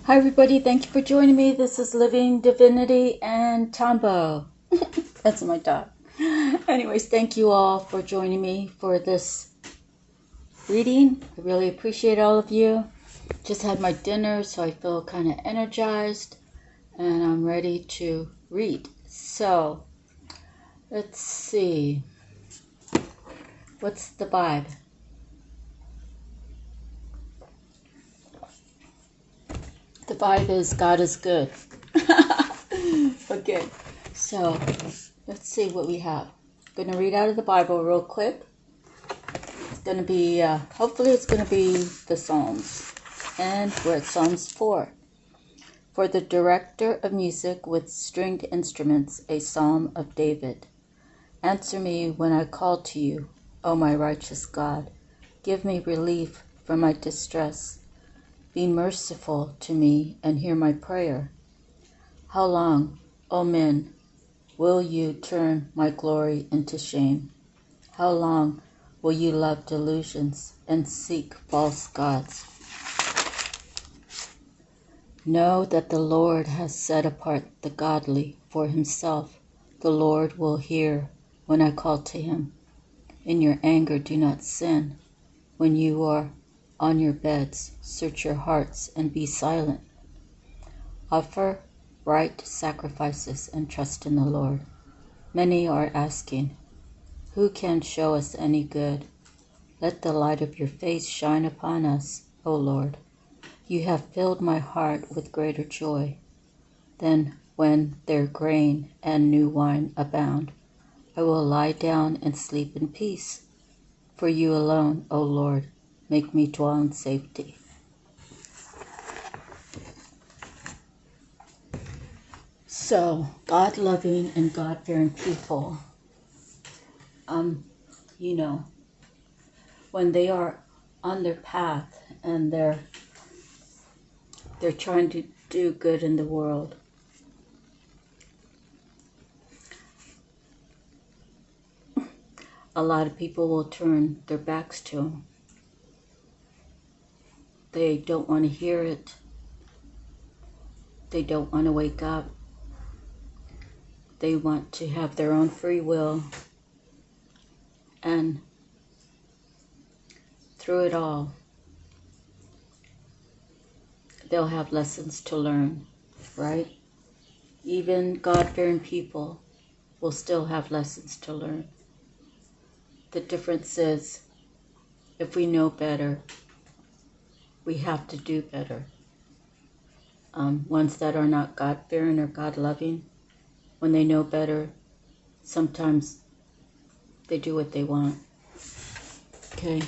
Hi everybody, thank you for joining me. This is Living Divinity and Tombo. That's my dog. Anyways, thank you all for joining me for this reading. I really appreciate all of you. Just had my dinner, so I feel kind of energized and I'm ready to read. So, let's see. What's the vibe? The vibe is God is good. Okay, so let's see what we have. I'm going to read out of the Bible real quick. It's going to be, hopefully it's going to be the Psalms. And we're at Psalms 4. For the director of music with stringed instruments, a psalm of David. Answer me when I call to you, O my righteous God. Give me relief from my distress. Be merciful to me and hear my prayer. How long, O men, will you turn my glory into shame? How long will you love delusions and seek false gods? Know that the Lord has set apart the godly for himself. The Lord will hear when I call to him. In your anger do not sin. When you are on your beds, search your hearts and be silent. Offer right sacrifices and trust in the Lord. Many are asking, who can show us any good? Let the light of your face shine upon us, O Lord. You have filled my heart with greater joy than when their grain and new wine abound. I will lie down and sleep in peace. For you alone, O Lord, make me dwell in safety. So, God-loving and God-fearing people, when they are on their path and they're trying to do good in the world, a lot of people will turn their backs to them. They don't want to hear it. They don't want to wake up. They want to have their own free will. And through it all, they'll have lessons to learn, right? Even God-fearing people will still have lessons to learn. The difference is, if we know better, we have to do better. Ones that are not God-fearing or God-loving, when they know better, sometimes they do what they want. Okay?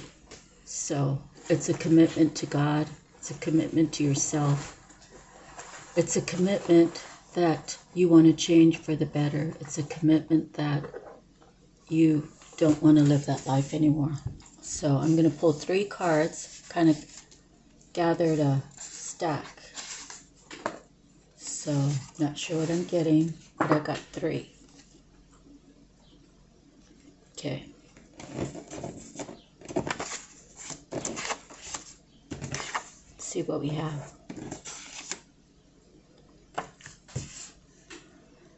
So, it's a commitment to God. It's a commitment to yourself. It's a commitment that you want to change for the better. It's a commitment that you don't want to live that life anymore. So I'm going to pull 3 cards, kind of gathered a stack. So not sure what I'm getting, but I got 3. Okay. Let's see what we have.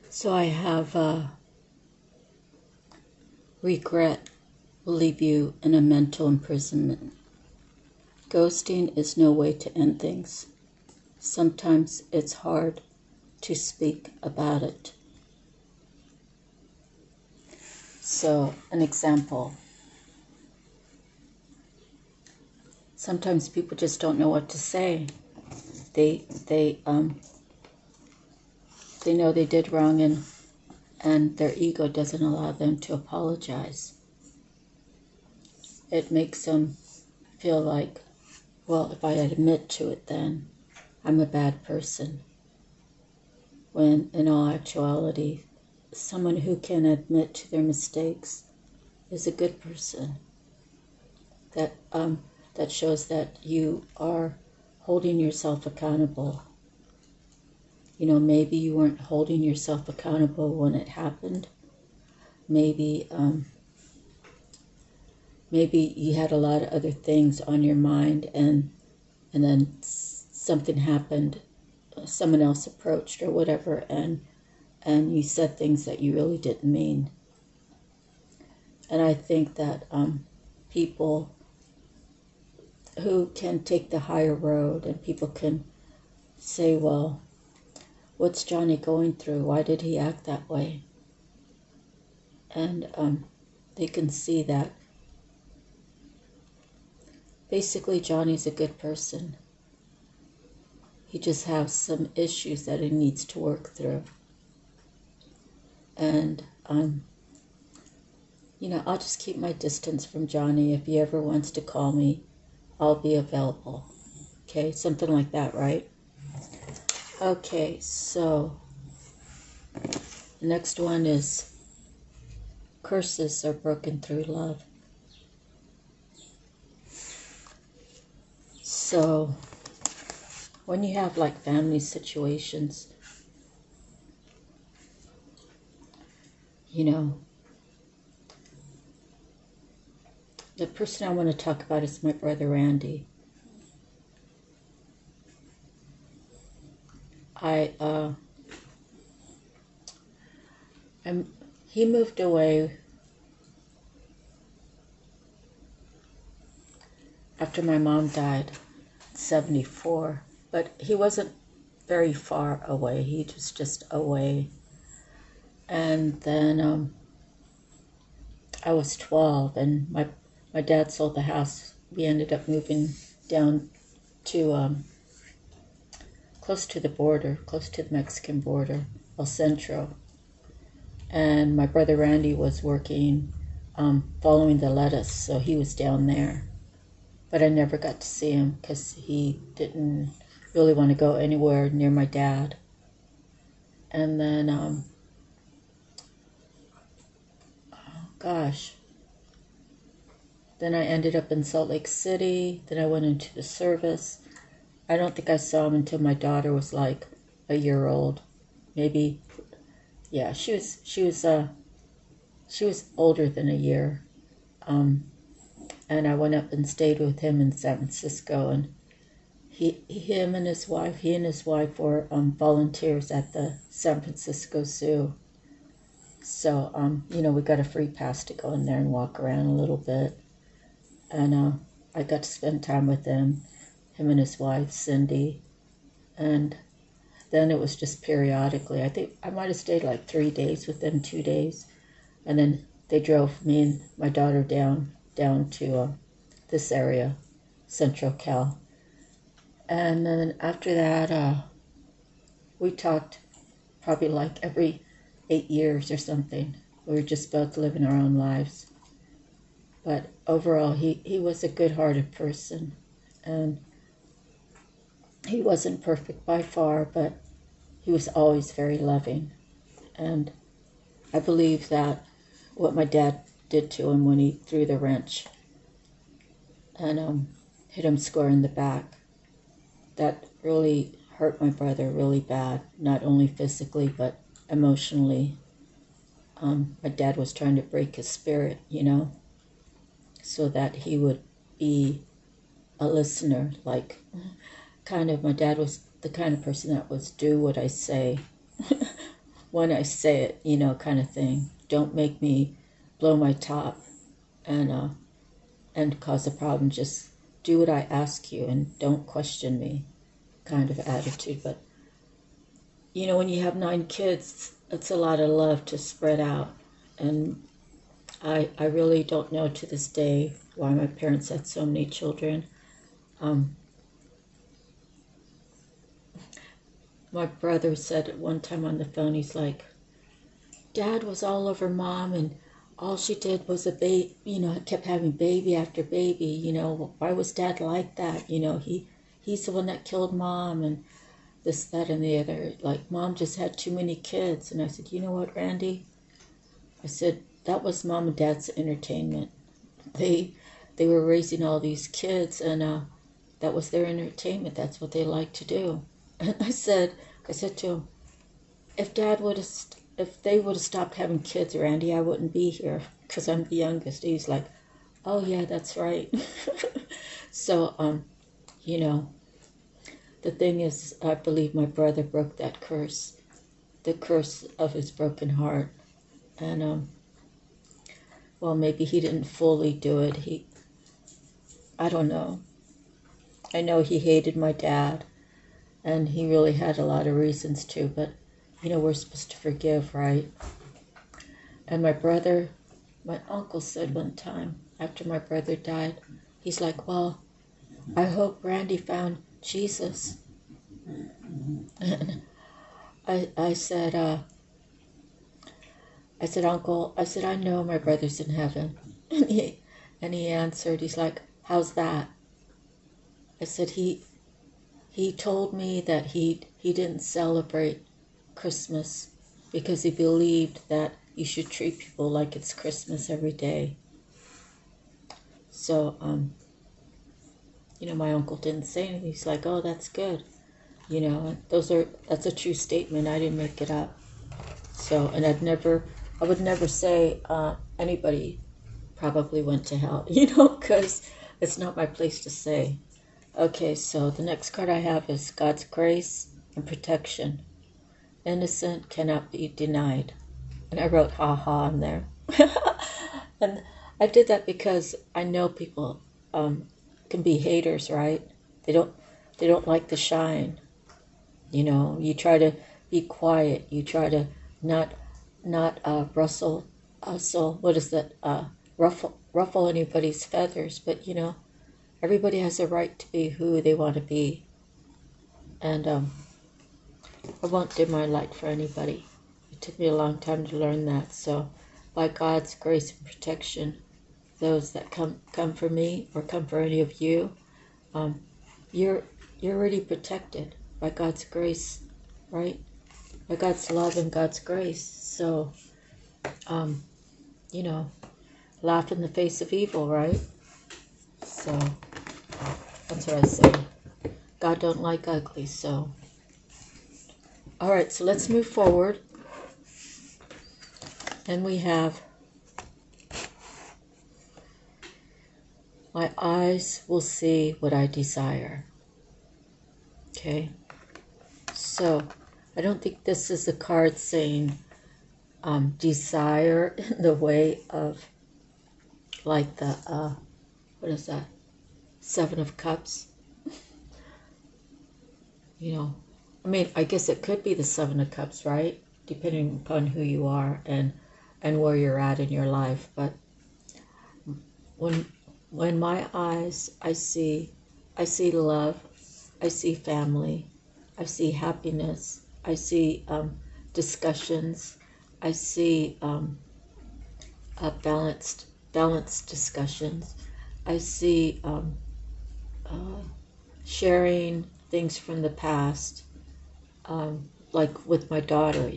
So I have regret will leave you in a mental imprisonment. Ghosting is no way to end things. Sometimes it's hard to speak about it. So, an example. Sometimes people just don't know what to say. They know they did wrong and their ego doesn't allow them to apologize. It makes them feel like, well, if I admit to it, then I'm a bad person. When in all actuality, someone who can admit to their mistakes is a good person. That shows that you are holding yourself accountable. Maybe you weren't holding yourself accountable when it happened. Maybe you had a lot of other things on your mind, and then something happened someone else approached or whatever, and you said things that you really didn't mean. And I think that people who can take the higher road, and people can say, well, what's Johnny going through? Why did he act that way? And they can see that basically Johnny's a good person. He just has some issues that he needs to work through. And, I'll just keep my distance from Johnny. If he ever wants to call me, I'll be available. Okay, something like that, right? Okay, so the next one is curses are broken through love. So when you have like family situations, the person I want to talk about is my brother Randy. He moved away after my mom died at 74, but he wasn't very far away. He was just away. And then I was 12, and my dad sold the house. We ended up moving down to close to the border, close to the Mexican border, El Centro. And my brother Randy was working, following the lettuce, so he was down there. But I never got to see him because he didn't really want to go anywhere near my dad. And then, then I ended up in Salt Lake City. Then I went into the service. I don't think I saw him until my daughter was like a year old, maybe. Yeah, she was older than a year. And I went up and stayed with him in San Francisco, and he and his wife were volunteers at the San Francisco Zoo. So, we got a free pass to go in there and walk around a little bit. And I got to spend time with him and his wife, Cindy. And then it was just periodically. I think I might have stayed like 3 days with them, 2 days. And then they drove me and my daughter down to this area, Central Cal. And then after that, we talked probably like every 8 years or something. We were just both living our own lives. But overall, he was a good-hearted person. And he wasn't perfect by far, but he was always very loving. And I believe that what my dad did to him when he threw the wrench and hit him square in the back, that really hurt my brother really bad, not only physically but emotionally. My dad was trying to break his spirit, so that he would be a listener, like my dad was the kind of person that was do what I say when I say it, kind of thing. Don't make me blow my top and cause a problem. Just do what I ask you and don't question me, kind of attitude. But when you have 9 kids, it's a lot of love to spread out. And I really don't know to this day why my parents had so many children. My brother said at one time on the phone, he's like, Dad was all over Mom, and all she did was kept having baby after baby. Why was Dad like that? He's the one that killed Mom, and this, that, and the other. Like, Mom just had too many kids. And I said, you know what, Randy? I said, that was Mom and Dad's entertainment. They were raising all these kids, and that was their entertainment. That's what they liked to do. And I said to him, if they would have stopped having kids, Randy, I wouldn't be here because I'm the youngest. He's like, oh yeah, that's right. So, the thing is, I believe my brother broke that curse, the curse of his broken heart. And, well, maybe he didn't fully do it. I don't know. I know he hated my dad, and he really had a lot of reasons to, but, we're supposed to forgive, right? And my uncle said one time, after my brother died, he's like, well, I hope Randy found Jesus. And I said, Uncle, I know my brother's in heaven. And he answered, he's like, how's that? I said, he told me that he didn't celebrate Christmas because he believed that you should treat people like it's Christmas every day. So, my uncle didn't say anything. He's like, oh, that's good. That's a true statement. I didn't make it up. So, and I would never say anybody probably went to hell, because it's not my place to say. Okay, so the next card I have is God's grace and protection. Innocent cannot be denied. And I wrote ha ha in there. And I did that because I know people can be haters, right? They don't like the shine. You try to be quiet. You try to not rustle, what is that? Ruffle anybody's feathers. But everybody has a right to be who they want to be. And I won't dim my light for anybody. It took me a long time to learn that. So by God's grace and protection, those that come for me or come for any of you, you're already protected by God's grace, right? By God's love and God's grace. So, laugh in the face of evil, right? So that's what I say. God don't like ugly, so. All right, so let's move forward. And we have, my eyes will see what I desire. Okay, so I don't think this is a card saying desire in the way of like the, what is that, Seven of Cups. I guess it could be the Seven of Cups, right? Depending upon who you are and where you're at in your life. But when my eyes, I see love, I see family, I see happiness, I see discussions, I see balanced discussions, I see sharing things from the past, like with my daughter.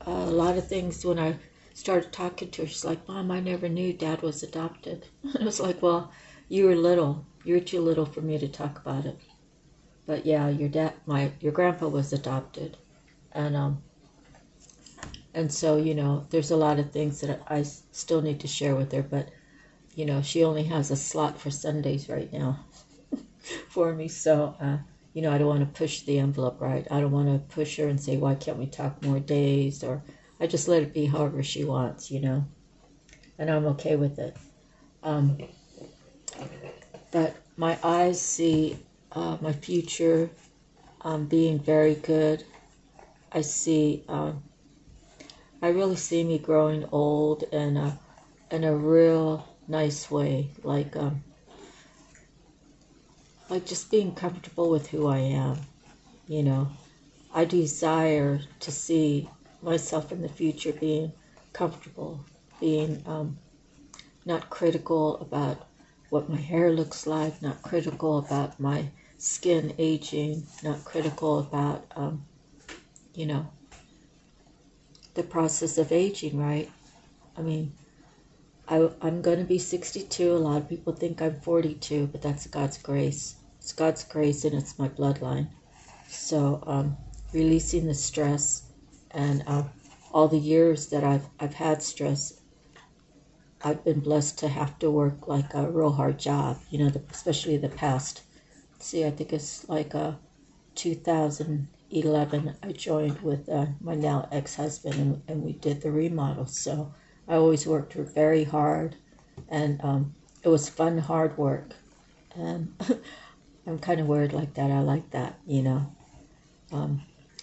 A lot of things, when I started talking to her, she's like, Mom, I never knew Dad was adopted. And I was like, well, you were little. You were too little for me to talk about it. But yeah, your grandpa was adopted. And so, there's a lot of things that I still need to share with her. But, she only has a slot for Sundays right now for me. So, I don't want to push the envelope, right? I don't want to push her and say, why can't we talk more days? Or I just let it be however she wants, and I'm okay with it. But my eyes see my future being very good. I really see me growing old in a real nice way, like just being comfortable with who I am. I desire to see myself in the future being comfortable, being not critical about what my hair looks like, not critical about my skin aging, not critical about, the process of aging, right? I'm going to be 62. A lot of people think I'm 42, but that's God's grace. It's God's grace and it's my bloodline. So releasing the stress and all the years that I've had stress, I've been blessed to have to work like a real hard job, especially the past. See, I think it's like 2011, I joined with my now ex-husband, and we did the remodel. So I always worked very hard, and it was fun, hard work. And I'm kind of weird like that. I like that, you know.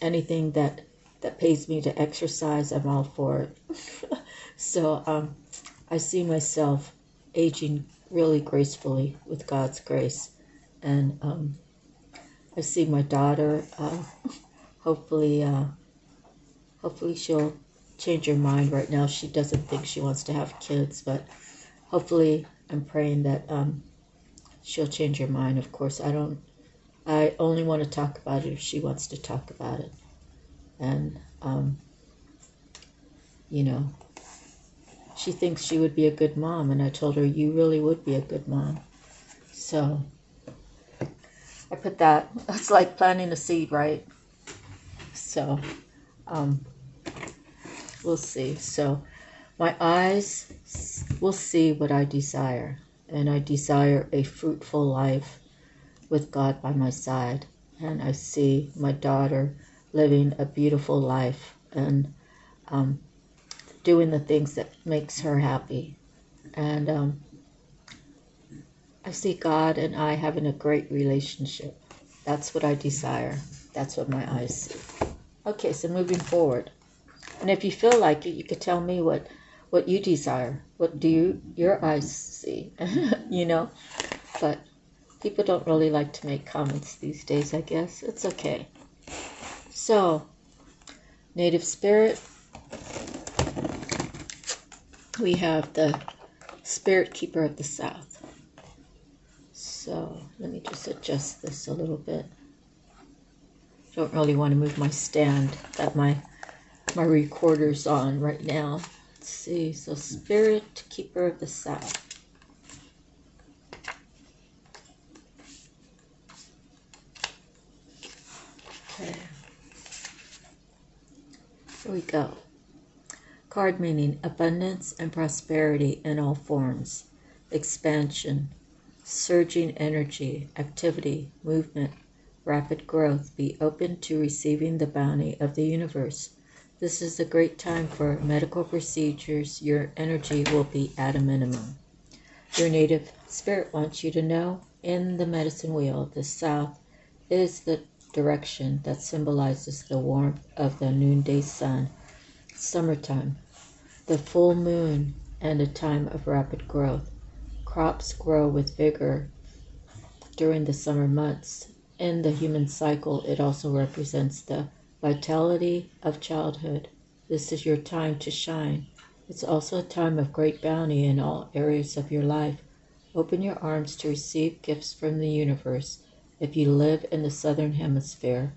Anything that pays me to exercise, I'm all for it. So I see myself aging really gracefully with God's grace. And I see my daughter, hopefully she'll change her mind. Right now she doesn't think she wants to have kids, but hopefully I'm praying that she'll change her mind. Of course, I only want to talk about it if she wants to talk about it. And you know, she thinks she would be a good mom, and I told her, you really would be a good mom. So I put that, it's like planting a seed, right? So we'll see. So my eyes will see what I desire, and I desire a fruitful life with God by my side. And I see my daughter living a beautiful life and doing the things that makes her happy. And I see God and I having a great relationship. That's what I desire. That's what my eyes see. Okay, so moving forward. And if you feel like it, you could tell me what you desire. What do your eyes see? You know? But people don't really like to make comments these days, I guess. It's okay. So, Native Spirit, we have the Spirit Keeper of the South. So, let me just adjust this a little bit. Don't really want to move my stand that my recorder's on right now. Let's see. So, Spirit Keeper of the South. Okay. Here we go. Card meaning abundance and prosperity in all forms, expansion, surging energy, activity, movement, rapid growth. Be open to receiving the bounty of the universe. This is a great time for medical procedures. Your energy will be at a minimum. Your native spirit wants you to know in the medicine wheel, the south is the direction that symbolizes the warmth of the noonday sun, summertime, the full moon, and a time of rapid growth. Crops grow with vigor during the summer months. In the human cycle, it also represents the vitality of childhood. This is your time to shine. It's also a time of great bounty in all areas of your life. Open your arms to receive gifts from the universe. If you live in the southern hemisphere,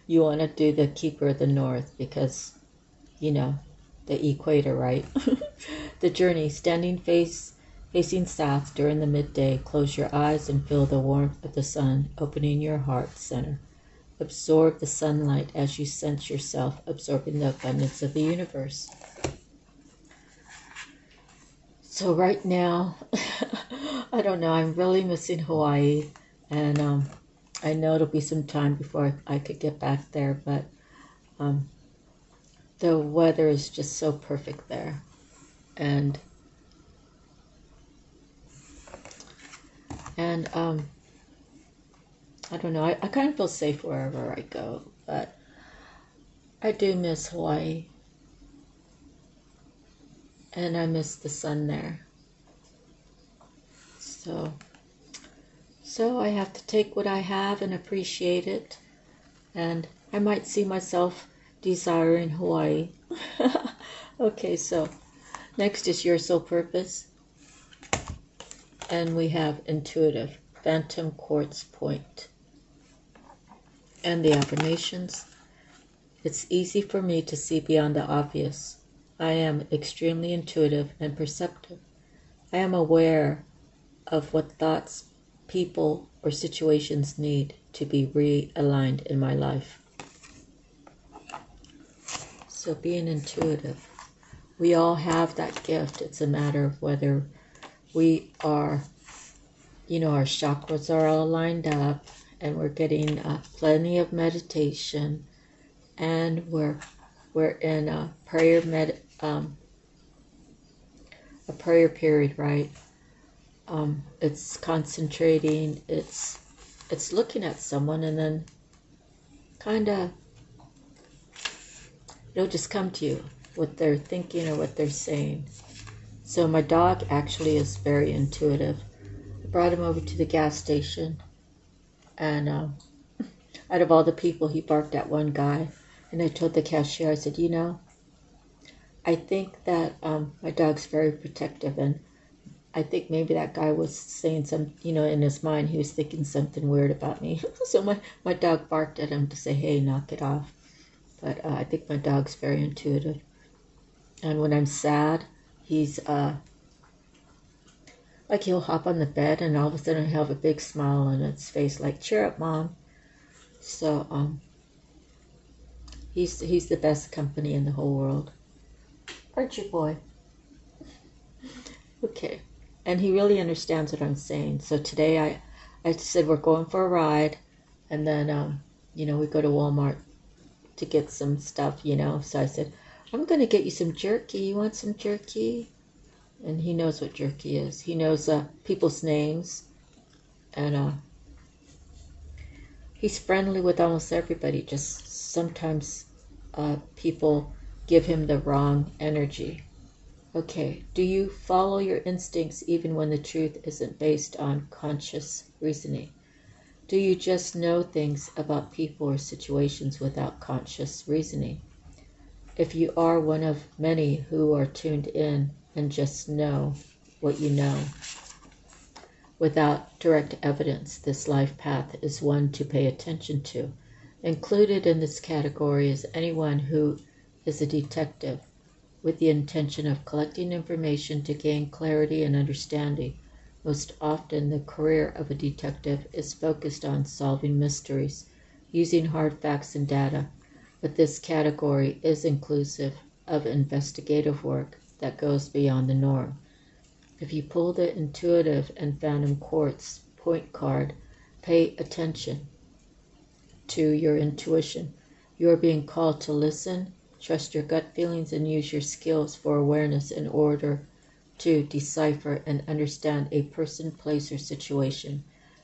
you want to do the Keeper of the North because, you know, the equator, right? The journey, standing facing south during the midday. Close your eyes and feel the warmth of the sun opening your heart center. Absorb the sunlight as you sense yourself absorbing the abundance of the universe. So right now, I don't know, I'm really missing Hawaii, and I know it'll be some time before I could get back there, but the weather is just so perfect there. And I don't know, I kind of feel safe wherever I go, but I do miss Hawaii. And I miss the sun there. So I have to take what I have and appreciate it. And I might see myself desiring Hawaii. Okay, so next is your soul purpose. And we have intuitive, phantom quartz point. And the affirmations. It's easy for me to see beyond the obvious. I am extremely intuitive and perceptive. I am aware of what thoughts, people, or situations need to be realigned in my life. So being intuitive. We all have that gift. It's a matter of whether we are, our chakras are all lined up and we're getting plenty of meditation, and we're in a prayer period, right? It's concentrating, it's looking at someone, and then kind of it'll just come to you what they're thinking or what they're saying. So my dog actually is very intuitive. I brought him over to the gas station, and out of all the people, he barked at one guy, and I told the cashier, I said, you know, I think that my dog's very protective, and I think maybe that guy was saying some, you know, in his mind, he was thinking something weird about me. So my dog barked at him to say, hey, knock it off. But I think my dog's very intuitive. And when I'm sad, he's like he'll hop on the bed, and all of a sudden he'll have a big smile on his face, like, cheer up, Mom. So he's the best company in the whole world. Aren't you, boy? Okay. And he really understands what I'm saying. So today I said we're going for a ride, and then you know, we go to Walmart to get some stuff, you know. So I said, I'm going to get you some jerky. You want some jerky? And he knows what jerky is. He knows people's names, and he's friendly with almost everybody. Just sometimes people give him the wrong energy. Okay, do you follow your instincts even when the truth isn't based on conscious reasoning? Do you just know things about people or situations without conscious reasoning? If you are one of many who are tuned in and just know what you know, without direct evidence, this life path is one to pay attention to. Included in this category is anyone who is a detective, with the intention of collecting information to gain clarity and understanding. Most often, the career of a detective is focused on solving mysteries, using hard facts and data, but this category is inclusive of investigative work that goes beyond the norm. If you pull the intuitive and phantom quartz point card, pay attention to your intuition. You are being called to listen, trust your gut feelings, and use your skills for awareness in order to decipher and understand a person, place, or situation.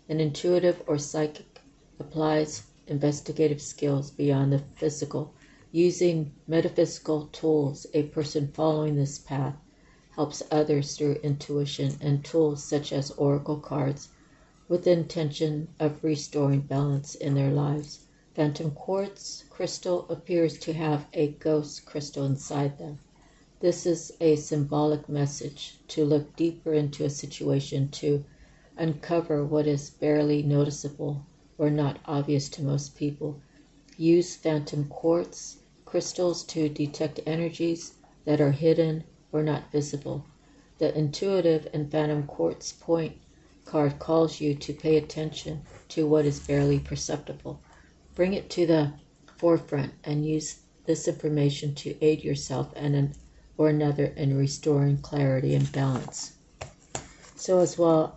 An intuitive or psychic applies investigative skills beyond the physical. Using metaphysical tools, a person following this path helps others through intuition and tools such as oracle cards with the intention of restoring balance in their lives. Phantom quartz crystal appears to have a ghost crystal inside them. This is a symbolic message to look deeper into a situation, to uncover what is barely noticeable or not obvious to most people. Use phantom quartz crystals to detect energies that are hidden or not visible. The intuitive and phantom quartz point card calls you to pay attention to what is barely perceptible. Bring it to the forefront and use this information to aid yourself and or another in restoring clarity and balance. So as well,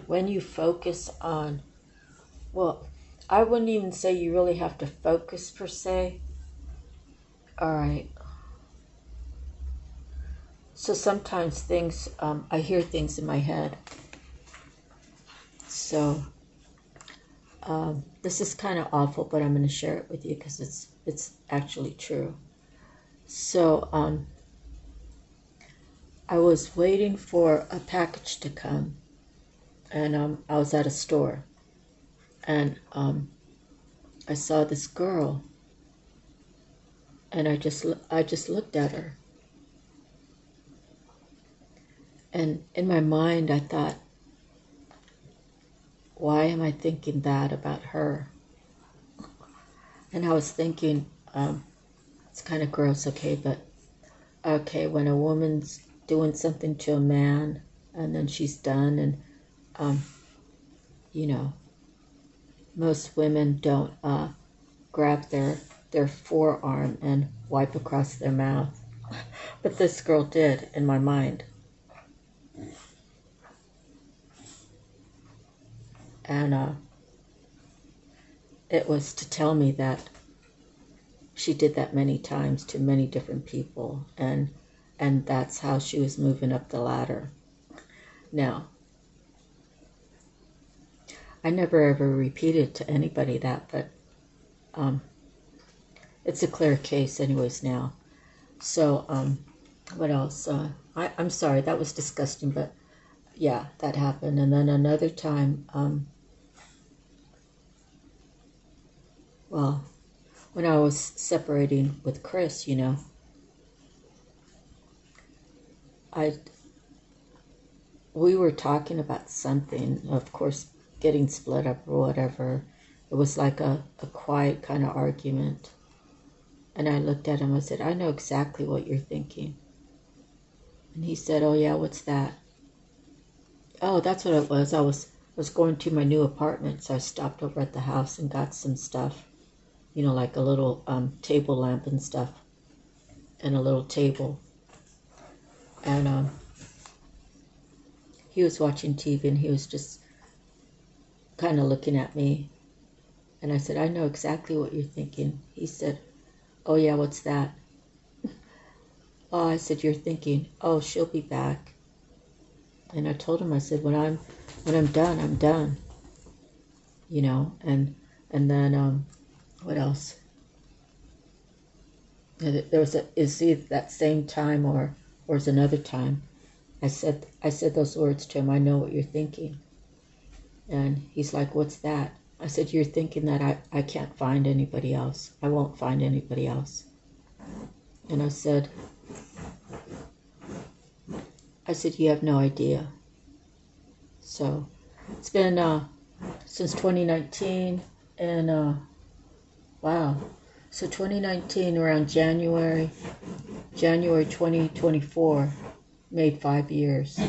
when you focus on, well, I wouldn't even say you really have to focus per se. All right. So sometimes things, I hear things in my head. So this is kind of awful, but I'm going to share it with you because it's actually true. So I was waiting for a package to come, and I was at a store, and I saw this girl, and I just looked at her, and in my mind I thought, why am I thinking that about her? And I was thinking, it's kind of gross, okay, but okay, when a woman's doing something to a man and then she's done, and you know, most women don't grab their forearm and wipe across their mouth, but this girl did in my mind. And it was to tell me that she did that many times to many different people, and that's how she was moving up the ladder. Now, I never ever repeated to anybody that, but it's a clear case anyways now. So, what else? I'm sorry, that was disgusting, but yeah, that happened. And then another time, well, when I was separating with Chris, you know, we were talking about something, of course, getting split up or whatever. It was like a quiet kind of argument. And I looked at him, I said, I know exactly what you're thinking. And he said, oh yeah, what's that? Oh, that's what it was. I was going to my new apartment, so I stopped over at the house and got some stuff. You know, like a little table lamp and stuff. And a little table. And he was watching TV and he was just kind of looking at me. And I said, I know exactly what you're thinking. He said, oh yeah, what's that? Oh, I said, you're thinking, oh, she'll be back. And I told him, I said, when I'm done, I'm done. You know, and then what else? There was is either that same time or was another time. I said those words to him, I know what you're thinking. And he's like, what's that? I said, you're thinking that I can't find anybody else. I won't find anybody else. And I said, you have no idea. So it's been since 2019, and wow. So 2019, around January 2024, made 5 years.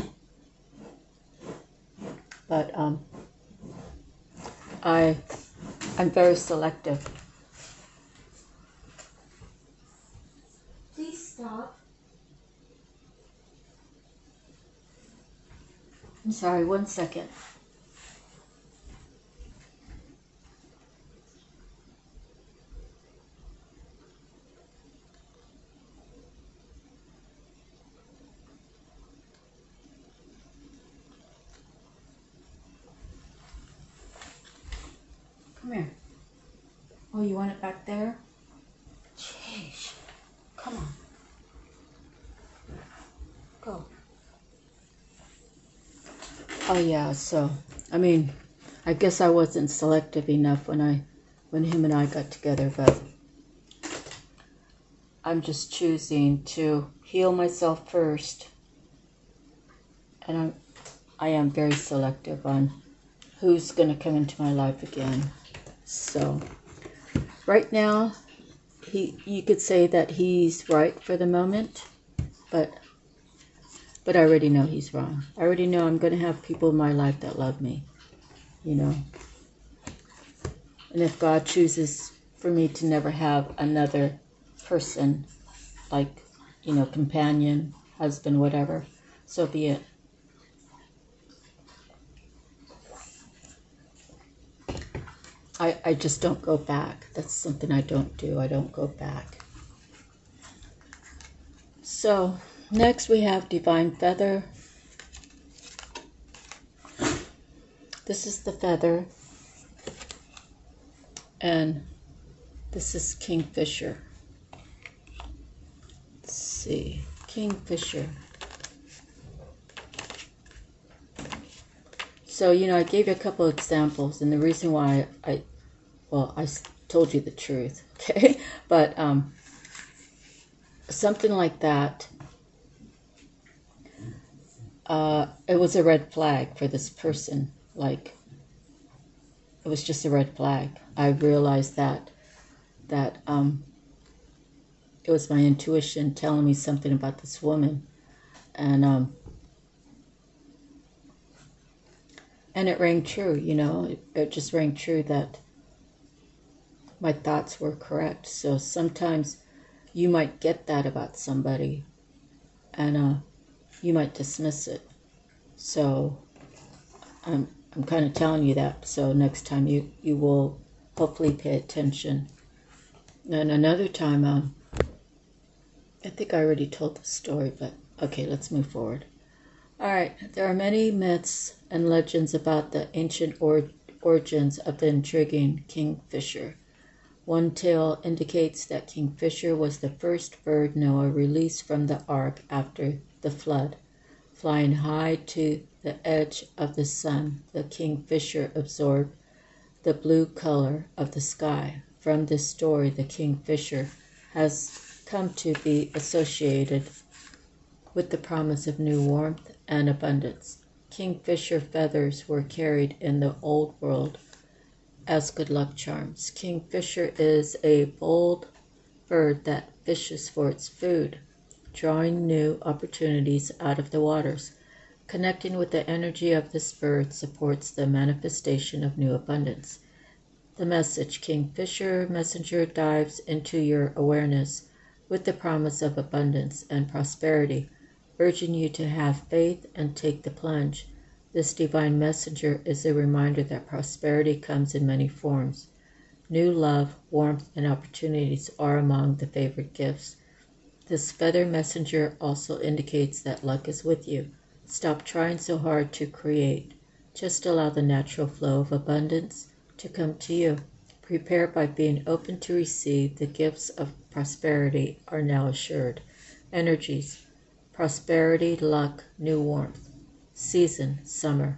But I'm very selective. Please stop. I'm sorry, 1 second. Come here. Oh, you want it back there? Jeez. Come on. Go. Oh yeah, so I mean, I guess I wasn't selective enough when him and I got together, but I'm just choosing to heal myself first. And I am very selective on who's going to come into my life again. So right now, you could say that he's right for the moment, but I already know he's wrong. I already know I'm going to have people in my life that love me, you know. And if God chooses for me to never have another person, like, you know, companion, husband, whatever, so be it. I just don't go back. That's something I don't do. I don't go back. So next we have Divine Feather. This is the feather. And this is Kingfisher. Let's see. Kingfisher. So, you know, I gave you a couple of examples, and the reason why I told you the truth, okay? But something like that, it was a red flag for this person. Like, it was just a red flag. I realized that it was my intuition telling me something about this woman, and it rang true, you know. It just rang true that my thoughts were correct. So sometimes you might get that about somebody, and you might dismiss it. So I'm kind of telling you that. So next time you will hopefully pay attention. And another time, I think I already told the story, but okay, let's move forward. All right, there are many myths and legends about the ancient origins of the intriguing kingfisher. One tale indicates that kingfisher was the first bird Noah released from the ark after the flood. Flying high to the edge of the sun, the kingfisher absorbed the blue color of the sky. From this story, the kingfisher has come to be associated with the promise of new warmth and abundance. Kingfisher feathers were carried in the old world as good luck charms. Kingfisher is a bold bird that fishes for its food, drawing new opportunities out of the waters. Connecting with the energy of this bird supports the manifestation of new abundance. The message: Kingfisher messenger dives into your awareness with the promise of abundance and prosperity, urging you to have faith and take the plunge. This divine messenger is a reminder that prosperity comes in many forms. New love, warmth, and opportunities are among the favorite gifts. This feather messenger also indicates that luck is with you. Stop trying so hard to create. Just allow the natural flow of abundance to come to you. Prepare by being open to receive. The gifts of prosperity are now assured. Energies: prosperity, luck, new warmth. Season: summer.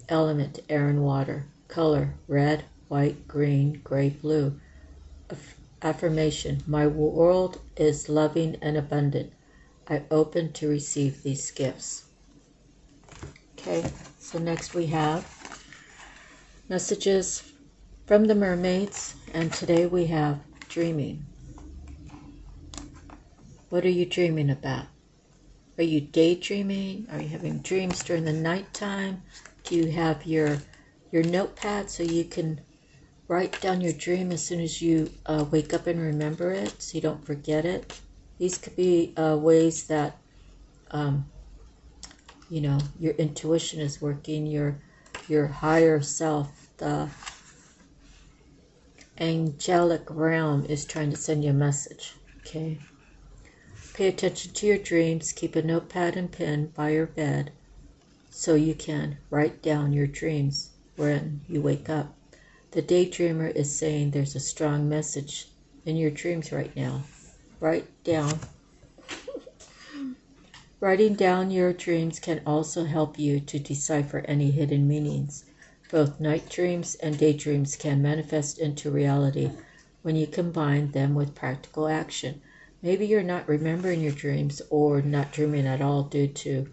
Element: air and water. Color: red, white, green, gray, blue. Affirmation: my world is loving and abundant. I open to receive these gifts. Okay, so next we have messages from the mermaids, and today we have dreaming. What are you dreaming about? Are you daydreaming? Are you having dreams during the nighttime? Do you have your notepad so you can write down your dream as soon as you wake up and remember it so you don't forget it? These could be ways that your intuition is working, your higher self, the angelic realm is trying to send you a message. Okay. Pay attention to your dreams. Keep a notepad and pen by your bed so you can write down your dreams when you wake up. The daydreamer is saying there's a strong message in your dreams right now. Writing down your dreams can also help you to decipher any hidden meanings. Both night dreams and daydreams can manifest into reality when you combine them with practical action. Maybe you're not remembering your dreams or not dreaming at all due to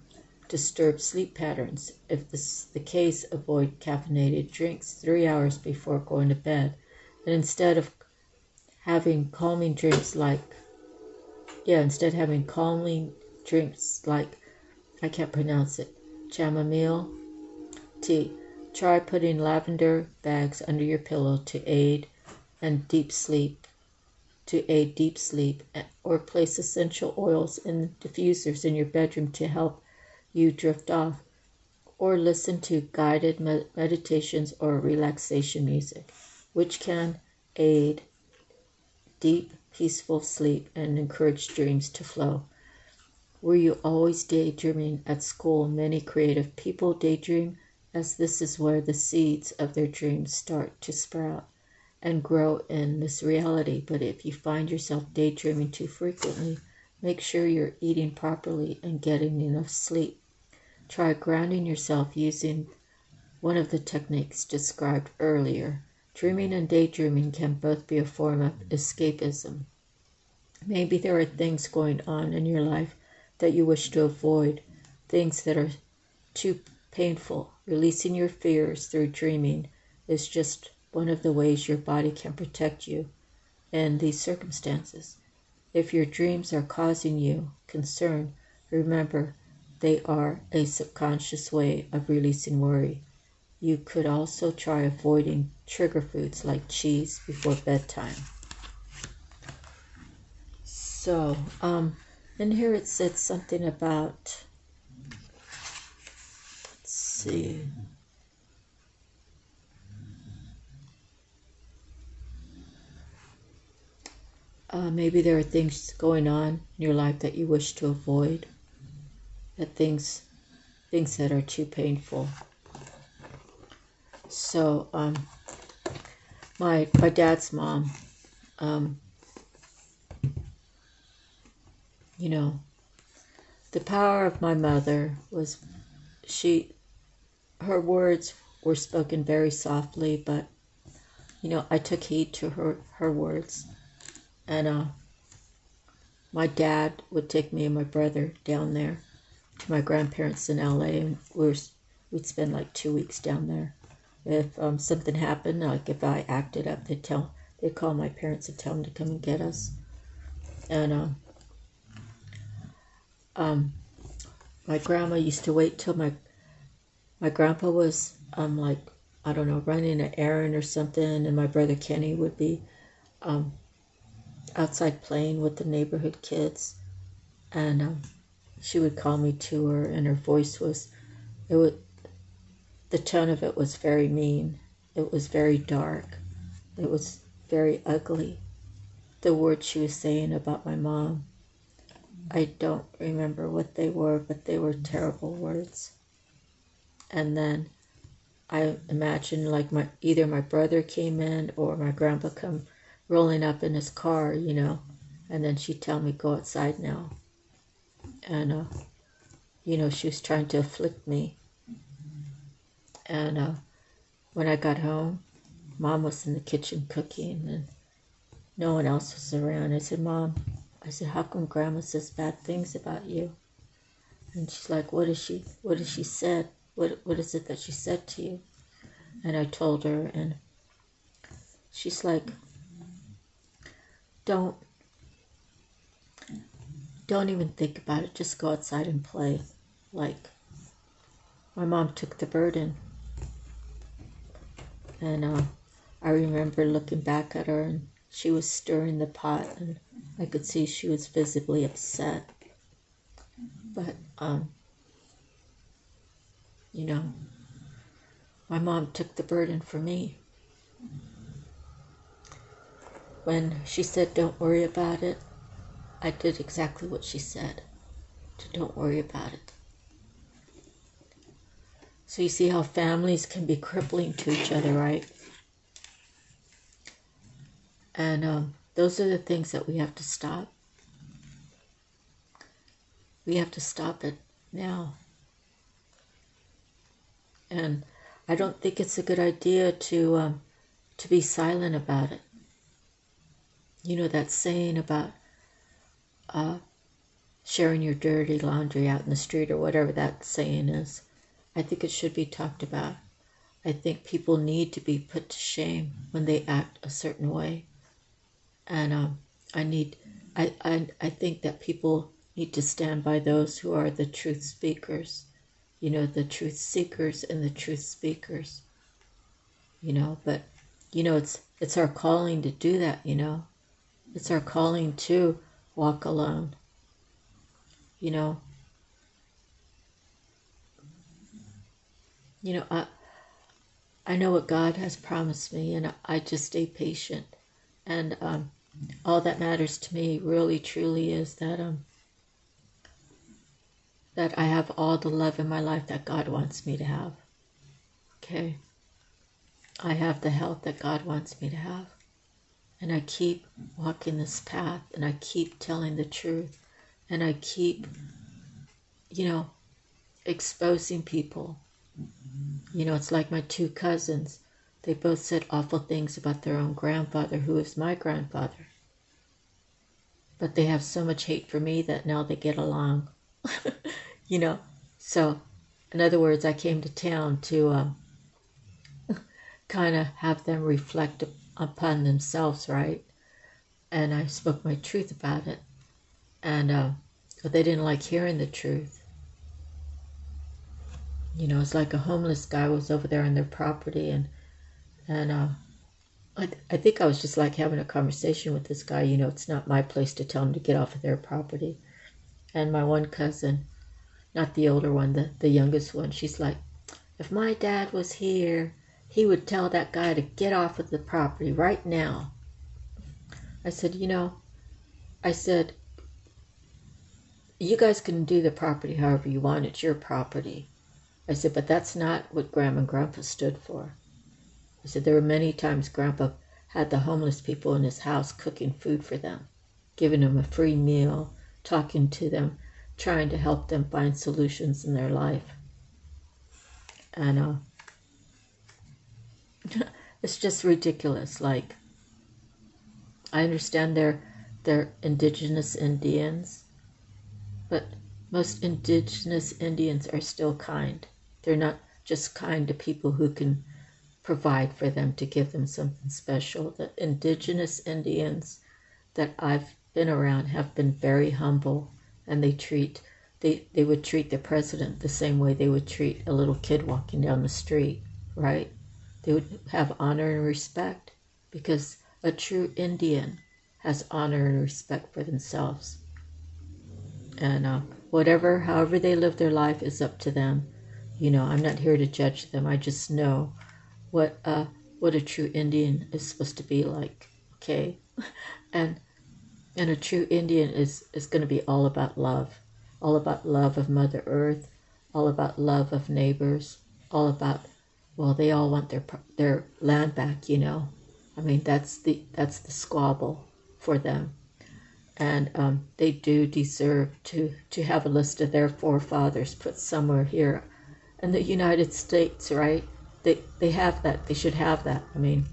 disturbed sleep patterns. If this is the case, avoid caffeinated drinks 3 hours before going to bed. And instead having calming drinks like, I can't pronounce it, chamomile tea, try putting lavender bags under your pillow to aid deep sleep, or place essential oils in diffusers in your bedroom to help you drift off, or listen to guided meditations or relaxation music, which can aid deep, peaceful sleep and encourage dreams to flow. Were you always daydreaming at school? Many creative people daydream, as this is where the seeds of their dreams start to sprout and grow in this reality. But if you find yourself daydreaming too frequently, make sure you're eating properly and getting enough sleep. Try grounding yourself using one of the techniques described earlier. Dreaming and daydreaming can both be a form of escapism. Maybe there are things going on in your life that you wish to avoid, things that are too painful. Releasing your fears through dreaming is just one of the ways your body can protect you in these circumstances. If your dreams are causing you concern, remember they are a subconscious way of releasing worry. You could also try avoiding trigger foods like cheese before bedtime. So, in here it said something about, let's see. maybe there are things going on in your life that you wish to avoid, that things that are too painful. So my dad's mom, you know, the power of my mother was her words were spoken very softly, but you know, I took heed to her words. And my dad would take me and my brother down there to my grandparents in LA, and we'd spend like 2 weeks down there. If something happened, like if I acted up, they'd call my parents and tell them to come and get us. And my grandma used to wait till my grandpa was like, I don't know, running an errand or something, and my brother Kenny would be outside playing with the neighborhood kids, and she would call me to her, and her voice the tone of it was very mean. It was very dark. It was very ugly. The words she was saying about my mom, I don't remember what they were, but they were terrible words. And then I imagine like either my brother came in or my grandpa come rolling up in his car, you know, and then she'd tell me, go outside now. And, you know, she was trying to afflict me. And when I got home, Mom was in the kitchen cooking and no one else was around. I said, Mom, how come Grandma says bad things about you? And she's like, what has she said? What is it that she said to you? And I told her, and she's like, don't even think about it. Just go outside and play. Like, my mom took the burden. And I remember looking back at her, and she was stirring the pot, and I could see she was visibly upset. But, you know, my mom took the burden for me. When she said, don't worry about it, I did exactly what she said. Don't worry about it. So you see how families can be crippling to each other, right? And those are the things that we have to stop. We have to stop it now. And I don't think it's a good idea to be silent about it. You know that saying about sharing your dirty laundry out in the street, or whatever that saying is. I think it should be talked about. I think people need to be put to shame when they act a certain way. And I think that people need to stand by those who are the truth speakers. You know, the truth seekers and the truth speakers. You know, but you know, it's our calling to do that, you know. It's our calling to walk alone. You know, I know what God has promised me, and I just stay patient. And all that matters to me really truly is that I have all the love in my life that God wants me to have. Okay? I have the health that God wants me to have. And I keep walking this path, and I keep telling the truth, and I keep, you know, exposing people. You know, it's like my two cousins. They both said awful things about their own grandfather, who is my grandfather. But they have so much hate for me that now they get along. You know, so in other words, I came to town to kind of have them reflect upon themselves, right? And I spoke my truth about it. And but they didn't like hearing the truth. You know, it's like a homeless guy was over there on their property, and I think I was just like having a conversation with this guy. You know, it's not my place to tell him to get off of their property. And my one cousin, not the older one, the youngest one, she's like, if my dad was here, he would tell that guy to get off of the property right now. I said, you know, I said, you guys can do the property however you want. It's your property. I said, but that's not what Grandma and Grandpa stood for. I said, there were many times Grandpa had the homeless people in his house cooking food for them, giving them a free meal, talking to them, trying to help them find solutions in their life. And it's just ridiculous. Like, I understand they're indigenous Indians, but most indigenous Indians are still kind. They're not just kind to people who can provide for them, to give them something special. The indigenous Indians that I've been around have been very humble, and they would treat the president the same way they would treat a little kid walking down the street, right? They would have honor and respect, because a true Indian has honor and respect for themselves. And however they live their life is up to them. You know, I'm not here to judge them. I just know what a true Indian is supposed to be like, okay? And a true Indian is going to be all about love of Mother Earth, all about love of neighbors, all about, well, they all want their land back, you know. I mean, that's the squabble for them. And they do deserve to have a list of their forefathers put somewhere here in the United States, right? They have that. They should have that. I mean,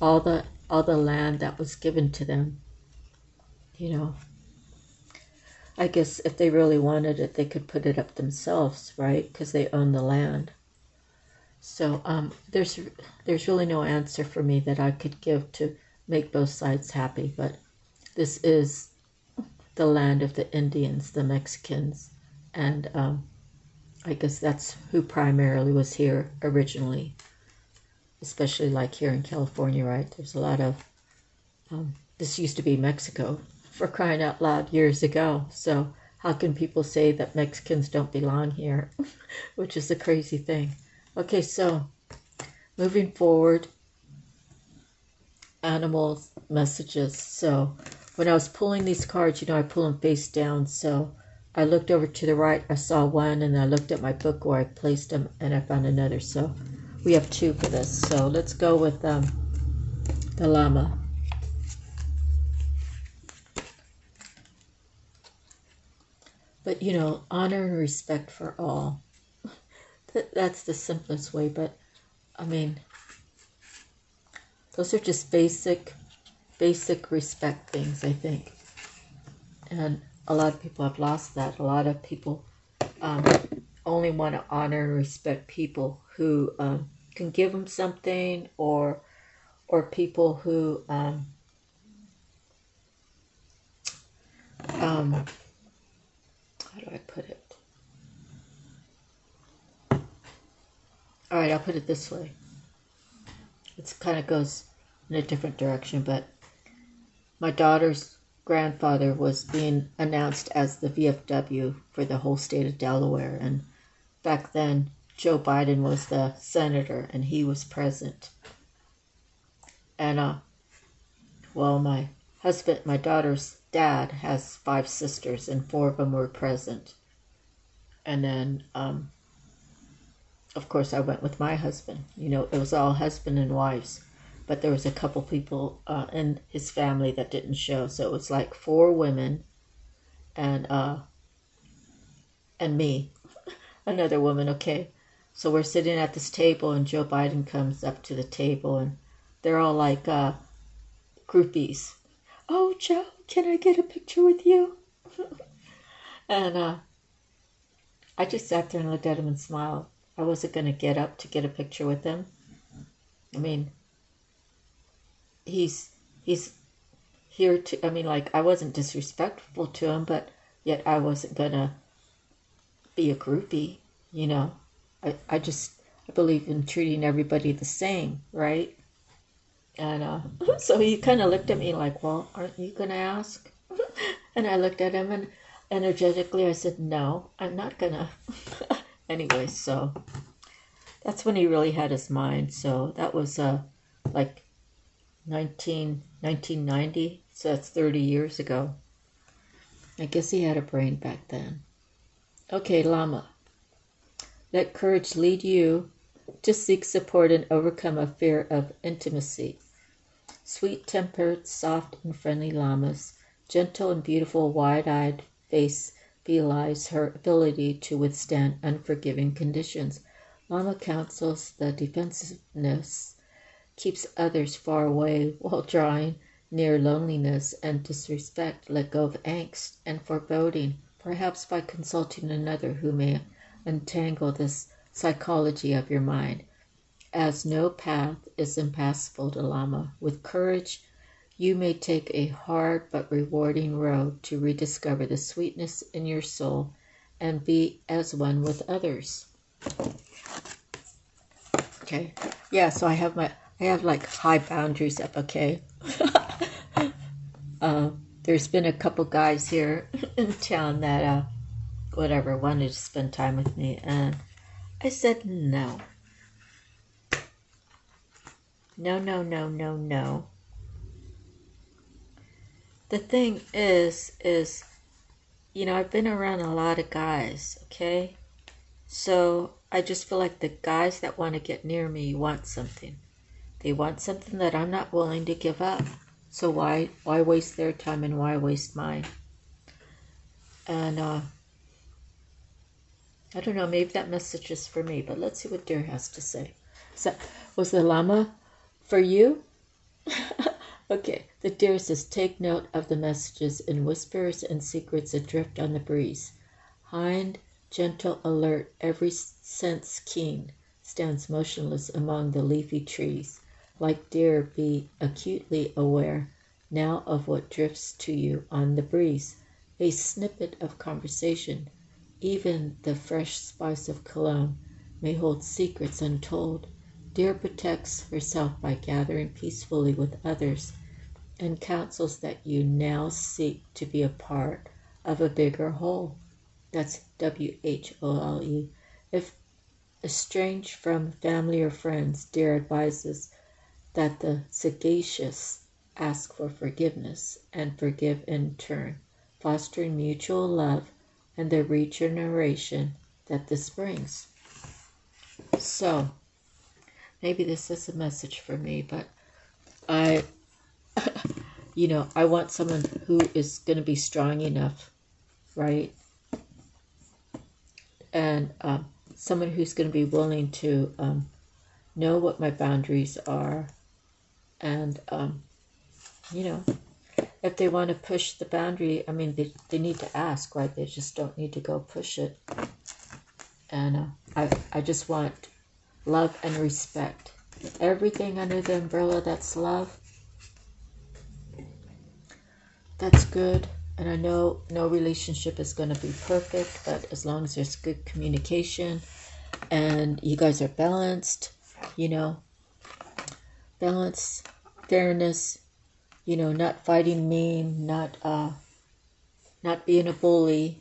all the land that was given to them, you know. I guess if they really wanted it, they could put it up themselves, right? Because they own the land. So there's really no answer for me that I could give to make both sides happy. But this is the land of the Indians, the Mexicans, and I guess that's who primarily was here originally, especially like here in California, right? There's a lot of, this used to be Mexico, for crying out loud, years ago. So how can people say that Mexicans don't belong here? Which is a crazy thing. Okay, so moving forward, animals, messages. So when I was pulling these cards, you know, I pull them face down. So I looked over to the right, I saw one, and I looked at my book where I placed them, and I found another. So we have two for this. So let's go with the llama. But, you know, honor and respect for all. That's the simplest way, but, I mean, those are just basic respect things, I think. And a lot of people have lost that. A lot of people only want to honor and respect people who can give them something, or people who how do I put it? All right, I'll put it this way. It kind of goes in a different direction, but my daughter's grandfather was being announced as the VFW for the whole state of Delaware, and back then Joe Biden was the senator, and he was present. And well, my daughter's dad has 5 sisters, and 4 of them were present. And then of course I went with my husband. You know, it was all husband and wives, but there was a couple people in his family that didn't show. So it was like 4 women and me, another woman. Okay, so we're sitting at this table, and Joe Biden comes up to the table, and they're all like groupies. Oh, Joe, can I get a picture with you? And I just sat there and looked at him and smiled. I wasn't going to get up to get a picture with him. I mean, he's here to, I mean, like, I wasn't disrespectful to him, but yet I wasn't going to be a groupie, you know. I believe in treating everybody the same, right? And so he kind of looked at me like, well, aren't you going to ask? And I looked at him, and energetically I said, no, I'm not going to. Anyway, so that's when he really had his mind. So that was like 1990. So that's 30 years ago. I guess he had a brain back then. Okay, Lama. Let courage lead you to seek support and overcome a fear of intimacy. Sweet-tempered, soft and friendly Lamas, gentle and beautiful wide-eyed face belies her ability to withstand unforgiving conditions. Lama counsels the defensiveness, keeps others far away while drawing near loneliness and disrespect. Let go of angst and foreboding, perhaps by consulting another who may untangle this psychology of your mind. As no path is impassable to Lama, with courage you may take a hard but rewarding road to rediscover the sweetness in your soul and be as one with others. Okay, yeah, so I have like high boundaries up, okay? There's been a couple guys here in town that, wanted to spend time with me, and I said no. No. The thing is, I've been around a lot of guys, okay? So I just feel like the guys that want to get near me want something. They want something that I'm not willing to give up. So why waste their time and why waste mine? And I don't know, maybe that message is for me, but let's see what Dirk has to say. So, was the Lama for you? Okay, the Deer says, take note of the messages in whispers and secrets adrift on the breeze. Hind, gentle, alert, every sense keen, stands motionless among the leafy trees. Like deer, be acutely aware now of what drifts to you on the breeze. A snippet of conversation, even the fresh spice of cologne, may hold secrets untold. Deer protects herself by gathering peacefully with others, and counsels that you now seek to be a part of a bigger whole. That's WHOLE. If estranged from family or friends, Deer advises that the sagacious ask for forgiveness and forgive in turn, fostering mutual love and the regeneration that this brings. So, maybe this is a message for me, but I want someone who is going to be strong enough, right? And someone who's going to be willing to know what my boundaries are. And, if they want to push the boundary, I mean, they need to ask, right? They just don't need to go push it. And I just want love and respect. Everything under the umbrella that's love, that's good. And I know no relationship is going to be perfect, but as long as there's good communication and you guys are balanced, balance, fairness, not fighting mean, not being a bully,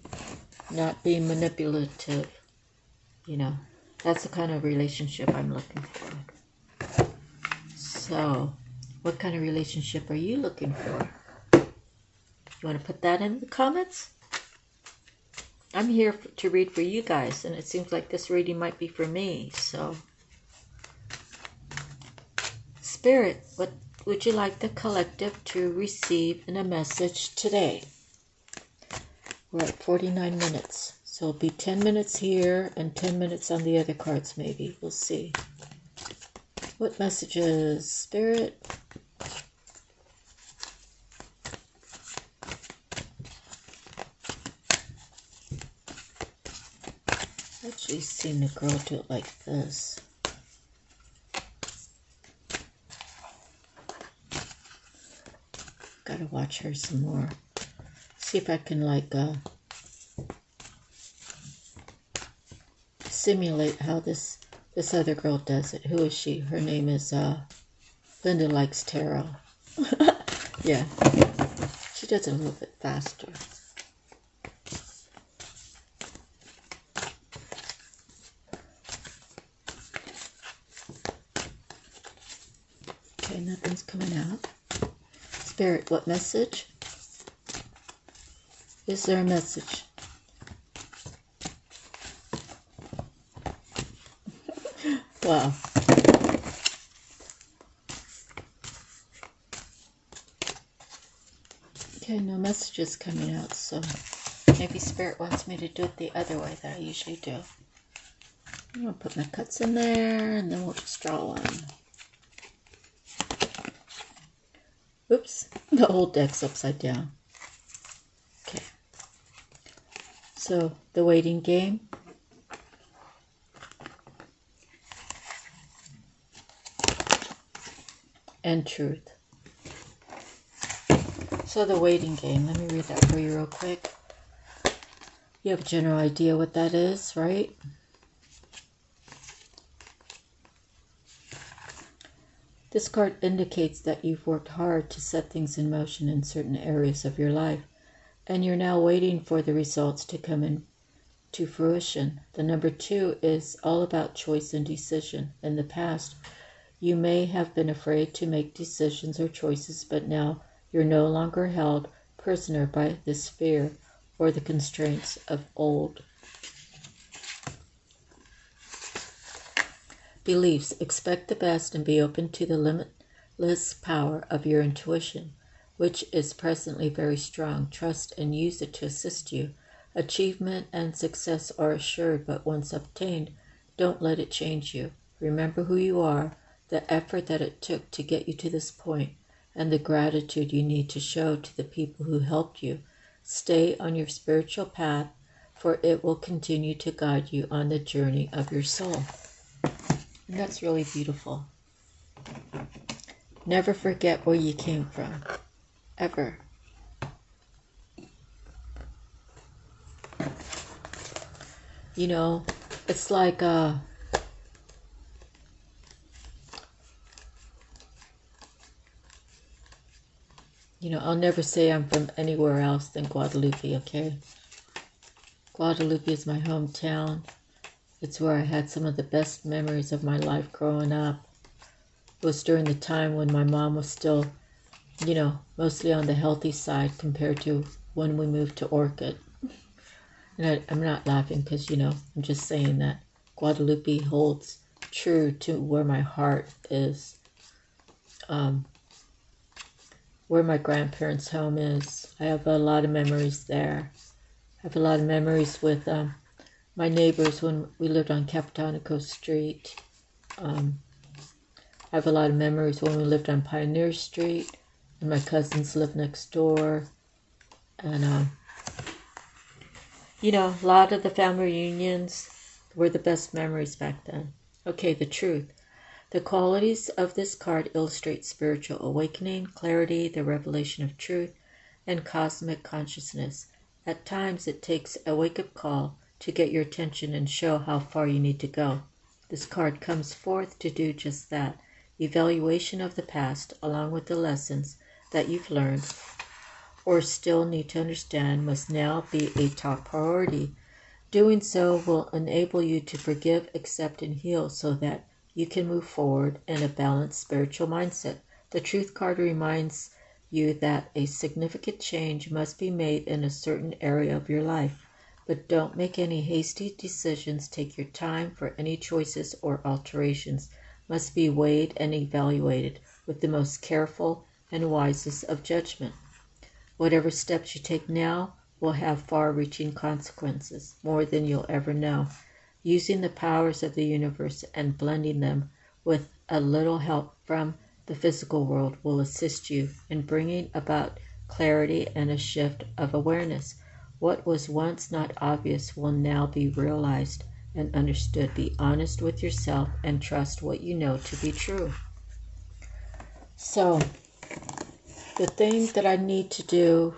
not being manipulative, that's the kind of relationship I'm looking for. So, what kind of relationship are you looking for? You want to put that in the comments? I'm here to read for you guys, and it seems like this reading might be for me. So, Spirit, what would you like the collective to receive in a message today? We're at 49 minutes, so it'll be 10 minutes here and 10 minutes on the other cards maybe. We'll see. What messages, Spirit? I've actually seen a girl do it like this. Gotta watch her some more. See if I can simulate how this other girl does it. Who is she? Her name is Linda Likes Tarot. Yeah. She does it a little bit faster. Okay, nothing's coming out. Spirit, what message? Is there a message? Wow. Okay, no messages coming out, so maybe Spirit wants me to do it the other way that I usually do. I'm going to put my cuts in there, and then we'll just draw one. Oops, the whole deck's upside down. Okay. So, the waiting game. And truth. So the waiting game, let me read that for you real quick. You have a general idea what that is, right? This card indicates that you've worked hard to set things in motion in certain areas of your life, and you're now waiting for the results to come into fruition. The number 2 is all about choice and decision. In the past, you may have been afraid to make decisions or choices, but now you're no longer held prisoner by this fear or the constraints of old beliefs. Expect the best and be open to the limitless power of your intuition, which is presently very strong. Trust and use it to assist you. Achievement and success are assured, but once obtained, don't let it change you. Remember who you are, the effort that it took to get you to this point, and the gratitude you need to show to the people who helped you. Stay on your spiritual path, for it will continue to guide you on the journey of your soul. And that's really beautiful. Never forget where you came from. Ever. You know, it's like you know, I'll never say I'm from anywhere else than Guadalupe, okay? Guadalupe is my hometown. It's where I had some of the best memories of my life growing up. It was during the time when my mom was still, you know, mostly on the healthy side compared to when we moved to Orchid. And I'm not laughing because, you know, I'm just saying that Guadalupe holds true to where my heart is. Where my grandparents' home is. I have a lot of memories there. I have a lot of memories with my neighbors when we lived on Capitanico Street. I have a lot of memories when we lived on Pioneer Street, and my cousins lived next door. And, you know, a lot of the family reunions were the best memories back then. Okay, the truth. The qualities of this card illustrate spiritual awakening, clarity, the revelation of truth, and cosmic consciousness. At times, it takes a wake-up call to get your attention and show how far you need to go. This card comes forth to do just that. Evaluation of the past, along with the lessons that you've learned or still need to understand, must now be a top priority. Doing so will enable you to forgive, accept, and heal so that you can move forward in a balanced spiritual mindset. The Truth card reminds you that a significant change must be made in a certain area of your life. But don't make any hasty decisions. Take your time, for any choices or alterations must be weighed and evaluated with the most careful and wisest of judgment. Whatever steps you take now will have far-reaching consequences, more than you'll ever know. Using the powers of the universe and blending them with a little help from the physical world will assist you in bringing about clarity and a shift of awareness. What was once not obvious will now be realized and understood. Be honest with yourself and trust what you know to be true. So, the thing that I need to do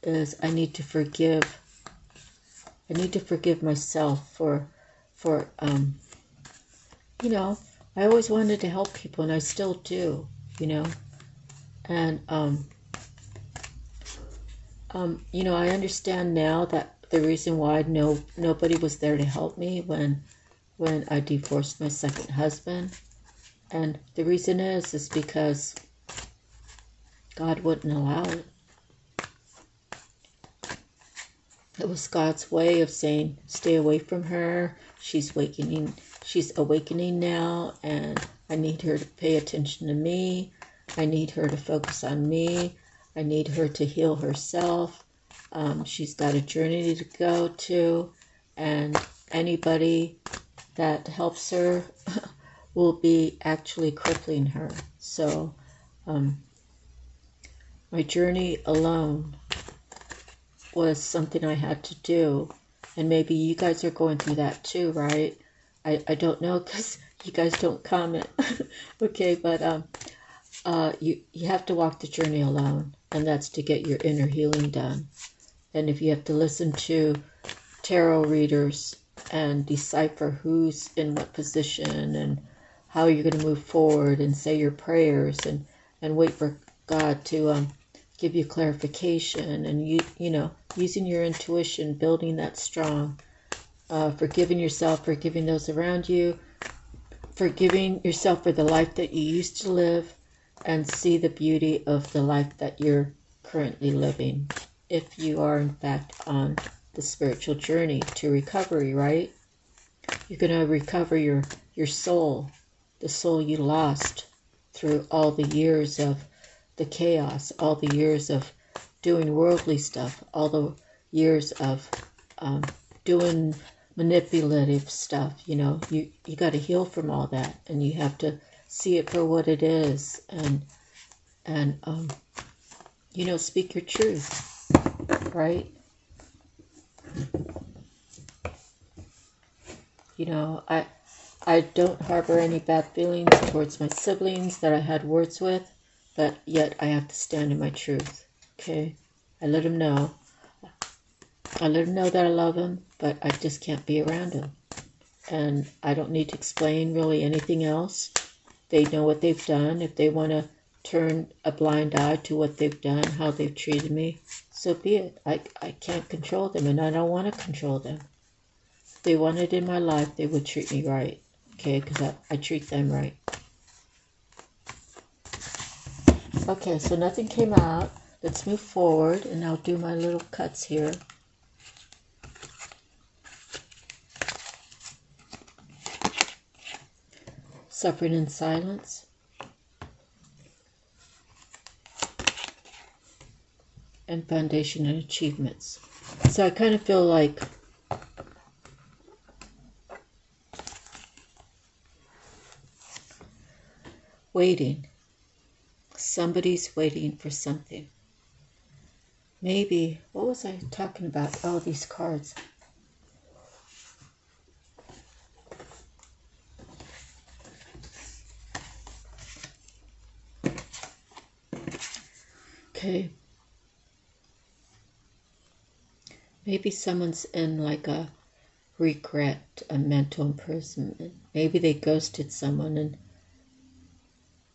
is I need to forgive myself for you know, I always wanted to help people, and I still do, you know. And you know, I understand now that the reason why nobody was there to help me when I divorced my second husband. And the reason is because God wouldn't allow it. It was God's way of saying, stay away from her. She's awakening now, and I need her to pay attention to me. I need her to focus on me. I need her to heal herself. She's got a journey to go to, and anybody that helps her will be actually crippling her. So my journey alone was something I had to do, and maybe you guys are going through that too, right? I don't know, because you guys don't comment. Okay, but you have to walk the journey alone, and that's to get your inner healing done. And if you have to listen to tarot readers and decipher who's in what position and how you're going to move forward, and say your prayers, and wait for God to give you clarification, and you know, using your intuition, building that strong, forgiving yourself, forgiving those around you, forgiving yourself for the life that you used to live, and see the beauty of the life that you're currently living, if you are in fact on the spiritual journey to recovery, right? You're going to recover your soul, the soul you lost through all the years of the chaos, all the years of doing worldly stuff, all the years of doing manipulative stuff. You know, you got to heal from all that, and you have to see it for what it is, and you know, speak your truth, right? You know, I don't harbor any bad feelings towards my siblings that I had words with, but yet I have to stand in my truth, okay? I let them know. I let them know that I love them, but I just can't be around them. And I don't need to explain really anything else. They know what they've done. If they want to turn a blind eye to what they've done, how they've treated me, so be it. I can't control them, and I don't want to control them. If they wanted in my life, they would treat me right, okay? Because I treat them right. Okay, so nothing came out. Let's move forward, and I'll do my little cuts here. Suffering in silence. And foundation and achievements. So I kind of feel like waiting. Somebody's waiting for something. Maybe, what was I talking about? Oh, these cards. Okay. Maybe someone's in like a regret, a mental imprisonment. Maybe they ghosted someone,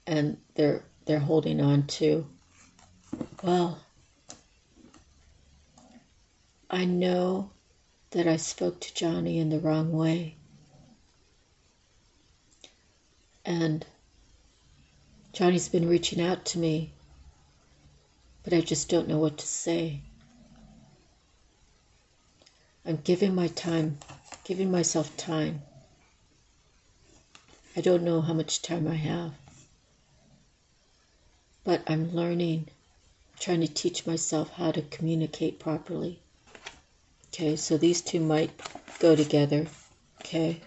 and they're holding on to, well, I know that I spoke to Johnny in the wrong way. And Johnny's been reaching out to me, but I just don't know what to say. I'm giving myself time. I don't know how much time I have, but I'm learning, trying to teach myself how to communicate properly. Okay, so these two might go together, okay?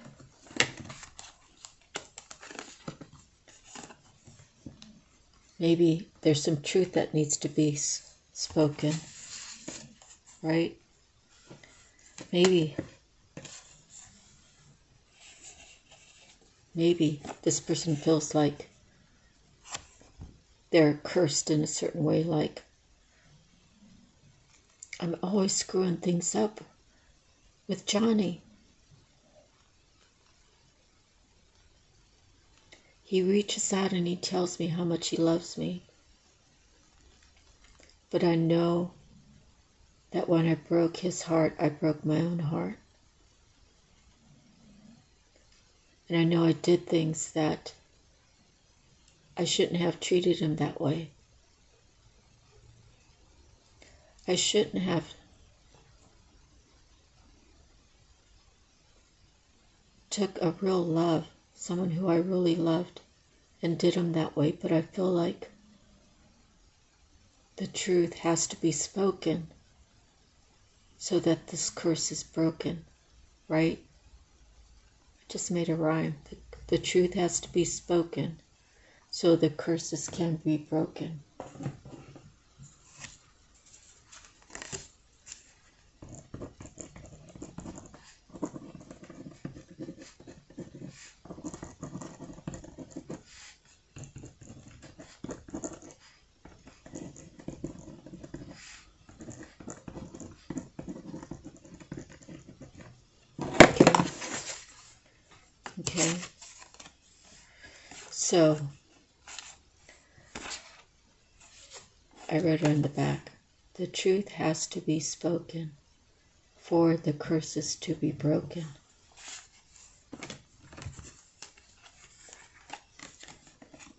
Maybe there's some truth that needs to be spoken, right? Maybe this person feels like they're cursed in a certain way, like, I'm always screwing things up with Johnny. He reaches out and he tells me how much he loves me. But I know that when I broke his heart, I broke my own heart. And I know I did things that I shouldn't have treated him that way. I shouldn't have took a real love, someone who I really loved, and did him that way, but I feel like the truth has to be spoken so that this curse is broken, right? I just made a rhyme. The truth has to be spoken so the curses can be broken. Okay, so I read on the back, the truth has to be spoken for the curses to be broken.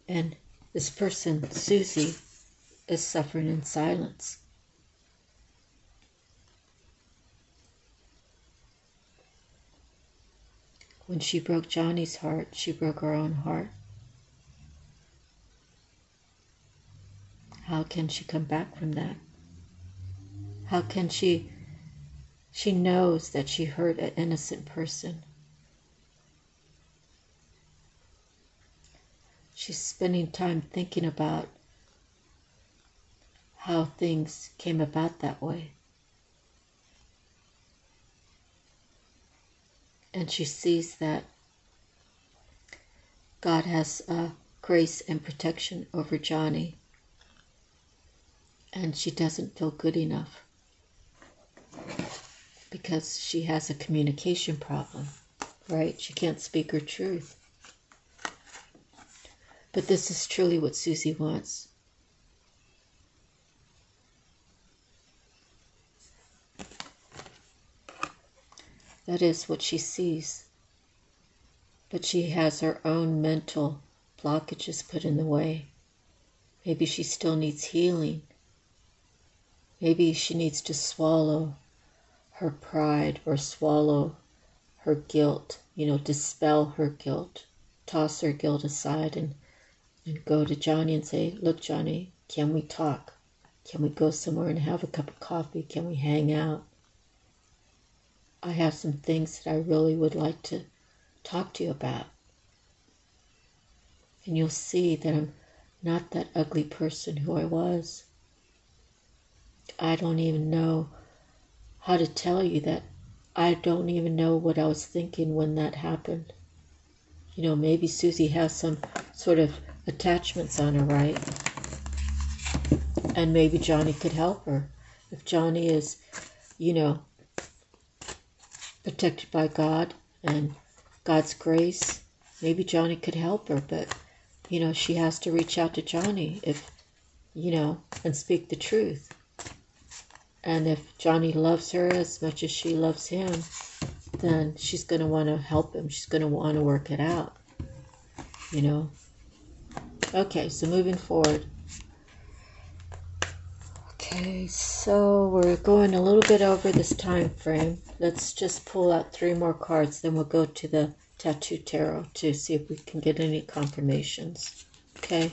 And this person, Susie, is suffering in silence. When she broke Johnny's heart, she broke her own heart. How can she come back from that? How can she knows that she hurt an innocent person. She's spending time thinking about how things came about that way. And she sees that God has grace and protection over Johnny. And she doesn't feel good enough because she has a communication problem, right? She can't speak her truth. But this is truly what Susie wants. That is what she sees. But she has her own mental blockages put in the way. Maybe she still needs healing. Maybe she needs to swallow her pride or swallow her guilt, dispel her guilt, toss her guilt aside and go to Johnny and say, look, Johnny, can we talk? Can we go somewhere and have a cup of coffee? Can we hang out? I have some things that I really would like to talk to you about. And you'll see that I'm not that ugly person who I was. I don't even know how to tell you that I don't even know what I was thinking when that happened. Maybe Susie has some sort of attachments on her, right? And maybe Johnny could help her. If Johnny is, protected by God and God's grace, maybe Johnny could help her. But, she has to reach out to Johnny and speak the truth. And if Johnny loves her as much as she loves him, then she's going to want to help him. She's going to want to work it out, Okay, so moving forward. Okay, so we're going a little bit over this time frame. Let's just pull out 3 more cards, then we'll go to the Tattoo Tarot to see if we can get any confirmations. Okay.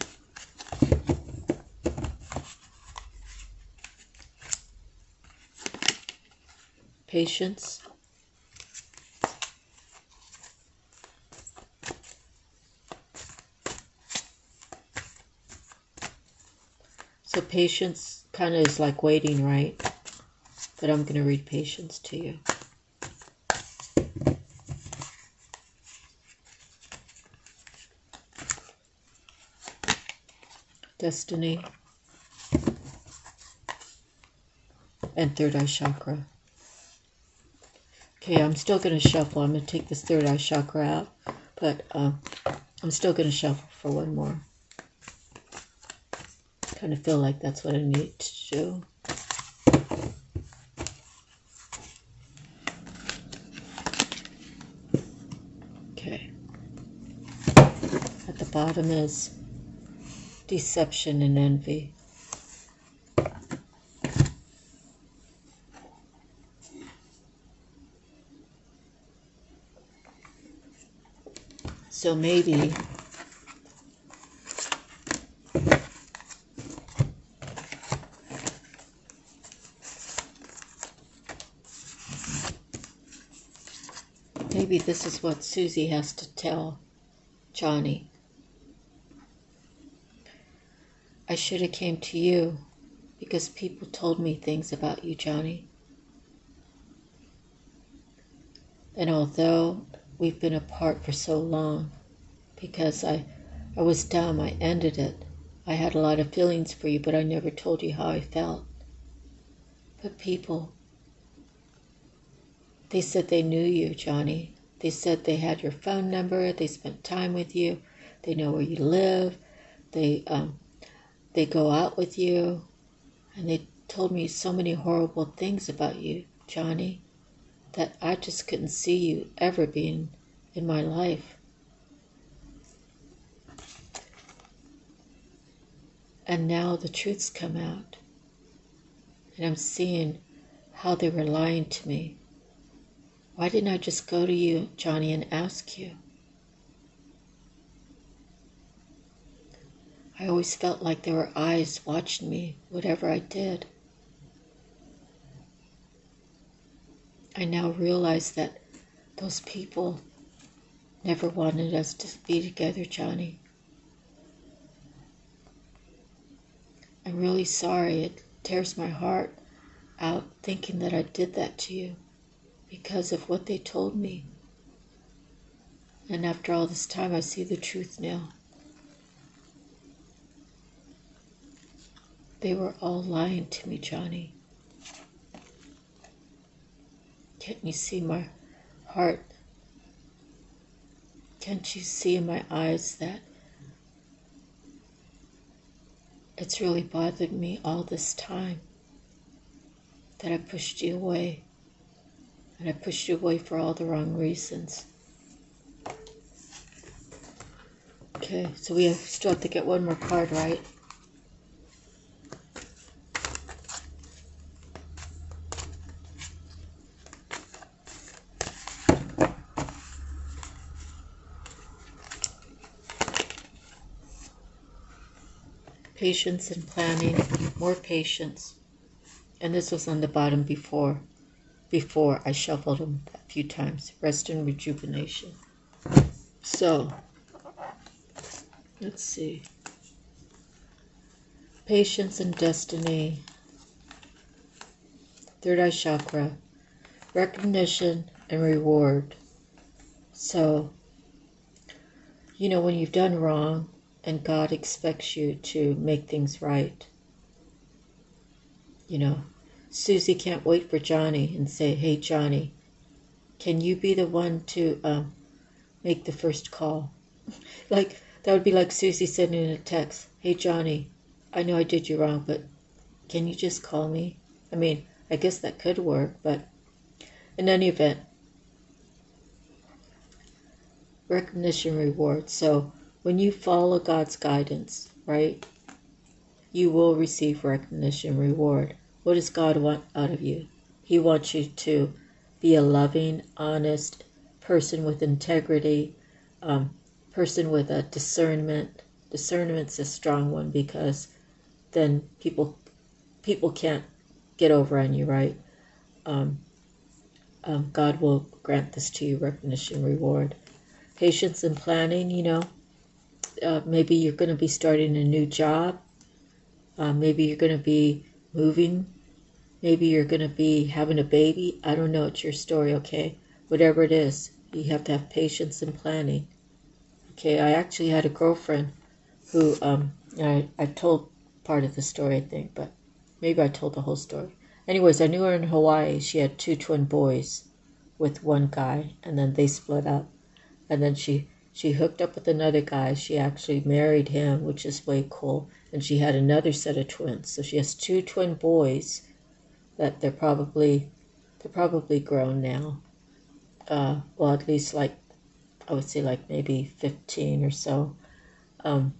Patience. So patience kind of is like waiting, right? But I'm going to read patience to you. Destiny. And third eye chakra. Okay, I'm still going to shuffle. I'm going to take this third eye chakra out, but I'm still going to shuffle for one more. Kind of feel like that's what I need to do. Okay. At the bottom is deception and envy. So maybe this is what Susie has to tell Johnny. I should have came to you because people told me things about you, Johnny. And although we've been apart for so long, because I was dumb, I ended it. I had a lot of feelings for you, but I never told you how I felt. But people, they said they knew you, Johnny. They said they had your phone number, they spent time with you, they know where you live, they go out with you, and they told me so many horrible things about you, Johnny, that I just couldn't see you ever being in my life. And now the truth's come out, and I'm seeing how they were lying to me. Why didn't I just go to you, Johnny, and ask you? I always felt like there were eyes watching me, whatever I did. I now realize that those people never wanted us to be together, Johnny. I'm really sorry. It tears my heart out thinking that I did that to you because of what they told me. And after all this time, I see the truth now. They were all lying to me, Johnny. Can't you see my heart? Can't you see in my eyes that it's really bothered me all this time that I pushed you away? And I pushed you away for all the wrong reasons. Okay, so we still have to get one more card, right? Patience and planning, more patience. And this was on the bottom before I shuffled them a few times. Rest and rejuvenation. So, let's see. Patience and destiny. Third eye chakra. Recognition and reward. So, you know, when you've done wrong and God expects you to make things right, you know, Susie can't wait for Johnny and say, hey, Johnny, can you be the one to make the first call? Like, that would be like Susie sending a text, hey, Johnny, I know I did you wrong, but can you just call me? I mean, I guess that could work, but in any event, recognition, reward. So when you follow God's guidance, right, you will receive recognition, reward. What does God want out of you? He wants you to be a loving, honest person with integrity, person with a discernment. Discernment's a strong one because then people can't get over on you, right? God will grant this to you, recognition, reward. Patience and planning, you know, maybe you're going to be starting a new job. Maybe you're going to be moving. Maybe you're going to be having a baby. I don't know. It's your story, okay? Whatever it is, you have to have patience and planning. Okay, I actually had a girlfriend who, I told part of the story, I think, but maybe I told the whole story. Anyways, I knew her in Hawaii. She had 2 twin boys with one guy, and then they split up. And then she hooked up with another guy. She actually married him, which is way cool. And she had another set of twins. So she has 2 twin boys that they're probably grown now. Well, at least like, I would say like maybe 15 or so. And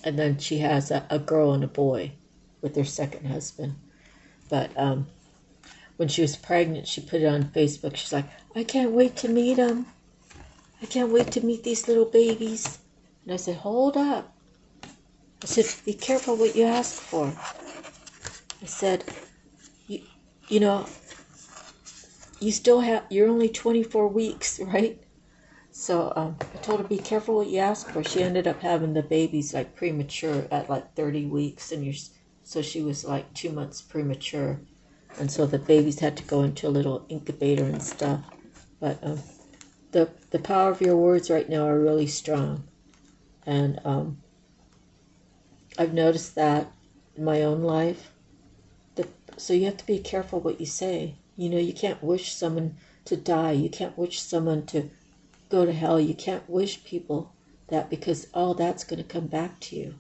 then she has a girl and a boy with her second husband. But when she was pregnant, she put it on Facebook. She's like, I can't wait to meet him. I can't wait to meet these little babies. And I said, hold up. I said, be careful what you ask for. I said, you know, you're only 24 weeks, right? So I told her, be careful what you ask for. She ended up having the babies like premature at like 30 weeks. So she was like 2 months premature. And so the babies had to go into a little incubator and stuff. But the power of your words right now are really strong. And I've noticed that in my own life. So you have to be careful what you say. You know, you can't wish someone to die. You can't wish someone to go to hell. You can't wish people that, because all that's going to come back to you.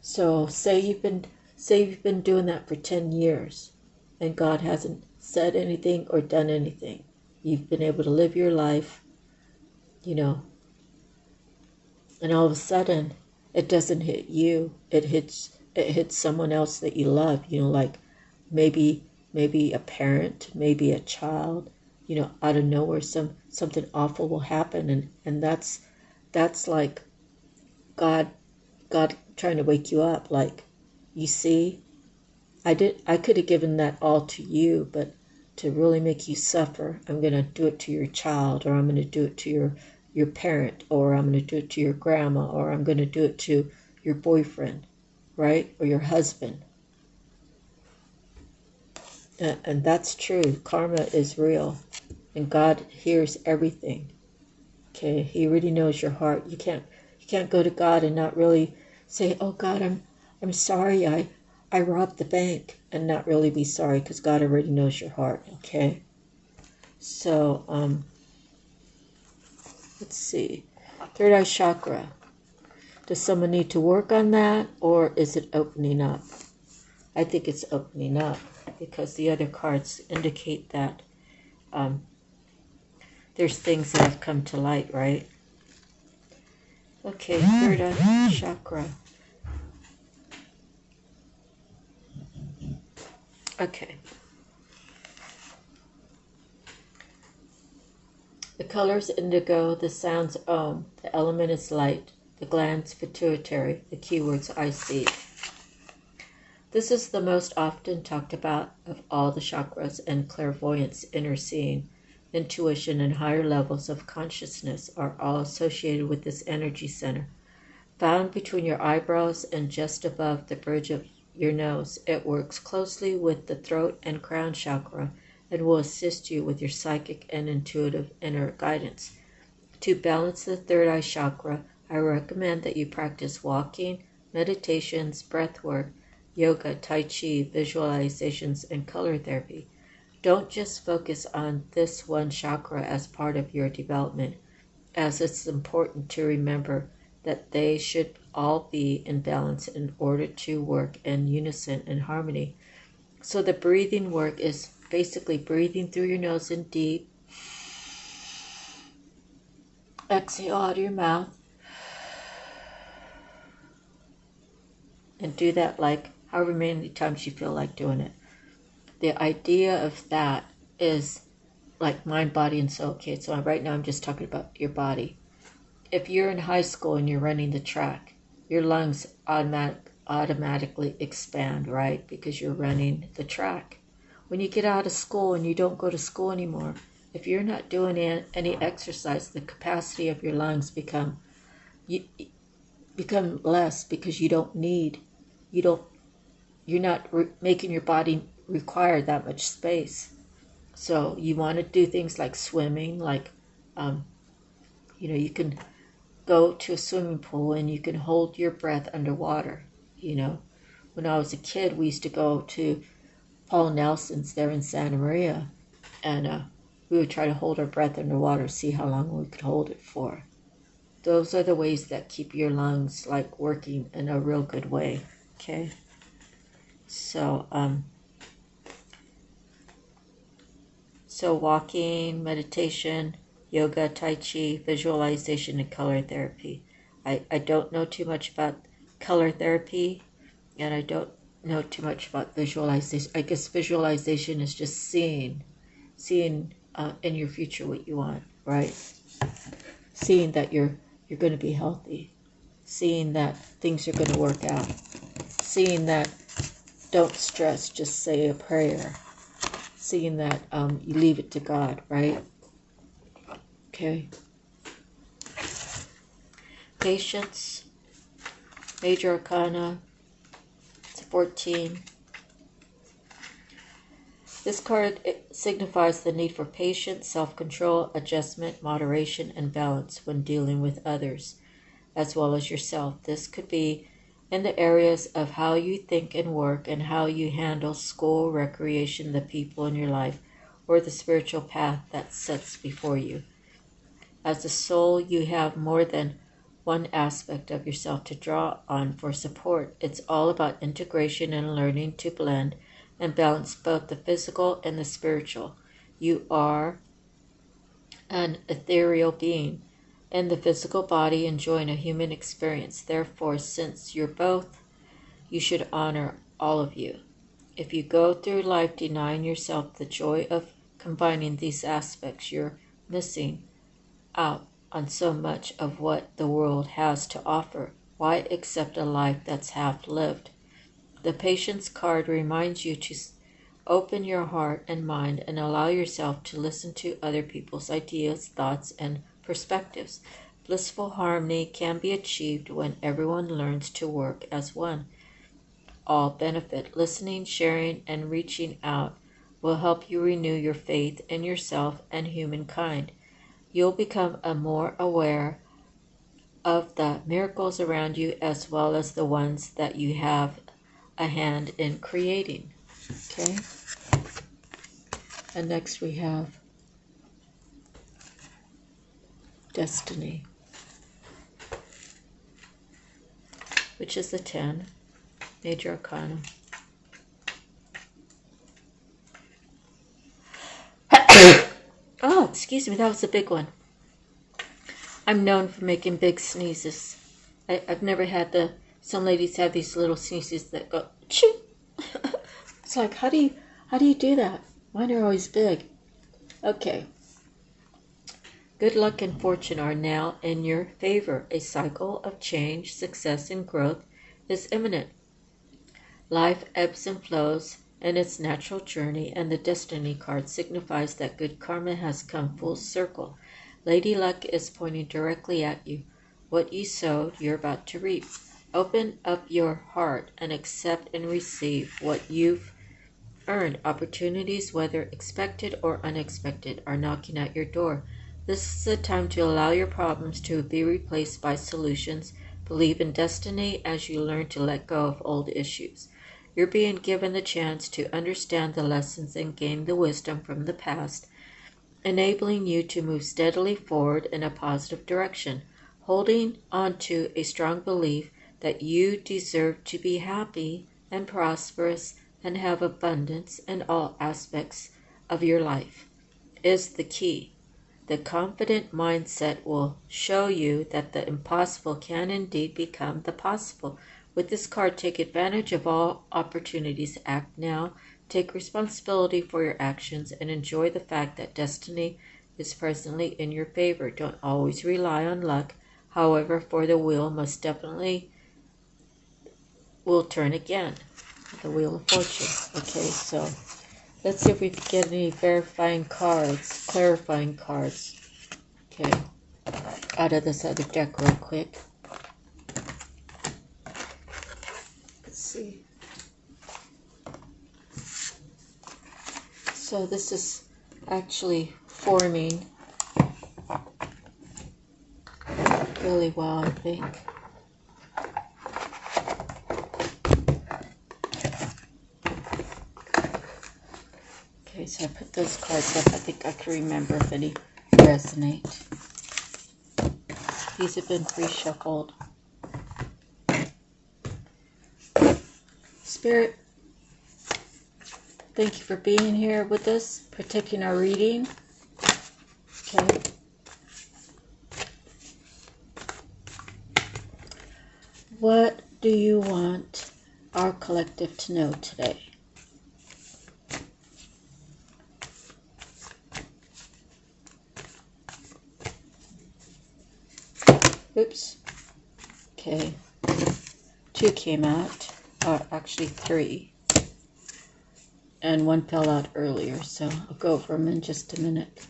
So say you've been doing that for 10 years and God hasn't said anything or done anything. You've been able to live your life, you know, and all of a sudden it doesn't hit you. It hits someone else that you love, you know, like maybe a parent, maybe a child, you know, out of nowhere something awful will happen, and that's like God trying to wake you up. Like, you see, I could have given that all to you, but to really make you suffer, I'm going to do it to your child, or I'm going to do it to your parent, or I'm going to do it to your grandma, or I'm going to do it to your boyfriend, right? Or your husband. And that's true. Karma is real. And God hears everything. Okay? He already knows your heart. You can't go to God and not really say, oh God, I'm sorry I robbed the bank, and not really be sorry, because God already knows your heart. Okay? So let's see. Third eye chakra. Does someone need to work on that, or is it opening up? I think it's opening up, because the other cards indicate that there's things that have come to light, right? Okay, third eye chakra. Okay. The color is indigo, the sounds om, the element is light, the glands pituitary, the keywords I see. This is the most often talked about of all the chakras, and clairvoyance, inner seeing, intuition, and higher levels of consciousness are all associated with this energy center. Found between your eyebrows and just above the bridge of your nose, it works closely with the throat and crown chakra and will assist you with your psychic and intuitive inner guidance. To balance the third eye chakra, I recommend that you practice walking, meditations, breath work, yoga, tai chi, visualizations, and color therapy. Don't just focus on this one chakra as part of your development, as it's important to remember that they should all be in balance in order to work in unison and harmony. So the breathing work is basically breathing through your nose in deep, exhale out of your mouth, and do that like however many times you feel like doing it. The idea of that is like mind, body, and soul. Okay, so right now I'm just talking about your body. If you're in high school and you're running the track, your lungs automatically expand, right? Because you're running the track. When you get out of school and you don't go to school anymore, if you're not doing any exercise, the capacity of your lungs become less, because you're not making your body require that much space. So you want to do things like swimming, like you can go to a swimming pool and you can hold your breath underwater. When I was a kid, we used to go to Paul Nelson's there in Santa Maria, and we would try to hold our breath underwater, see how long we could hold it for. Those are the ways that keep your lungs like working in a real good way. Okay, so walking, meditation, yoga, tai chi, visualization, and color therapy. I don't know too much about color therapy, and I don't know too much about visualization. I guess visualization is just seeing in your future what you want, right? seeing that you're going to be healthy, seeing that things are going to work out, seeing that don't stress, just say a prayer, seeing that you leave it to God, right? Okay. Patience, Major Arcana, it's 14. This card signifies the need for patience, self-control, adjustment, moderation, and balance when dealing with others, as well as yourself. This could be in the areas of how you think and work and how you handle school, recreation, the people in your life, or the spiritual path that sets before you. As a soul, you have more than one aspect of yourself to draw on for support. It's all about integration and learning to blend and balance both the physical and the spiritual. You are an ethereal being in the physical body enjoying a human experience. Therefore, since you're both, you should honor all of you. If you go through life denying yourself the joy of combining these aspects, you're missing out on so much of what the world has to offer. Why accept a life that's half lived? The Patience card reminds you to open your heart and mind and allow yourself to listen to other people's ideas, thoughts, and perspectives. Blissful harmony can be achieved when everyone learns to work as one. All benefit. Listening, sharing, and reaching out will help you renew your faith in yourself and humankind. You'll become more aware of the miracles around you as well as the ones that you have a hand in creating. Okay? And next we have Destiny, which is the 10, Major Arcana. Oh, excuse me, that was a big one. I'm known for making big sneezes. I've never had some ladies have these little sneezes that go, choo. It's like, how do you do that? Mine are always big. Okay. Good luck and fortune are now in your favor. A cycle of change, success, and growth is imminent. Life ebbs and flows in its natural journey, and the Destiny card signifies that good karma has come full circle. Lady Luck is pointing directly at you. What you sowed, you're about to reap. Open up your heart and accept and receive what you've earned. Opportunities, whether expected or unexpected, are knocking at your door. This is the time to allow your problems to be replaced by solutions. Believe in destiny as you learn to let go of old issues. You're being given the chance to understand the lessons and gain the wisdom from the past, enabling you to move steadily forward in a positive direction, holding on to a strong belief that you deserve to be happy and prosperous and have abundance in all aspects of your life is the key. The confident mindset will show you that the impossible can indeed become the possible. With this card, take advantage of all opportunities. Act now. Take responsibility for your actions and enjoy the fact that destiny is presently in your favor. Don't always rely on luck. However, for the wheel most definitely will turn again. The Wheel of Fortune. Okay, so let's see if we can get any verifying cards, clarifying cards. Okay, out of this other deck real quick. Let's see. So this is actually forming really well, I think. Okay, so I put those cards up. I think I can remember if any resonate. These have been pre-shuffled. Spirit, thank you for being here with us, protecting our reading. Okay. What do you want our collective to know today? Oops. Okay. 2 came out. Actually 3. And 1 fell out earlier, so I'll go over them in just a minute.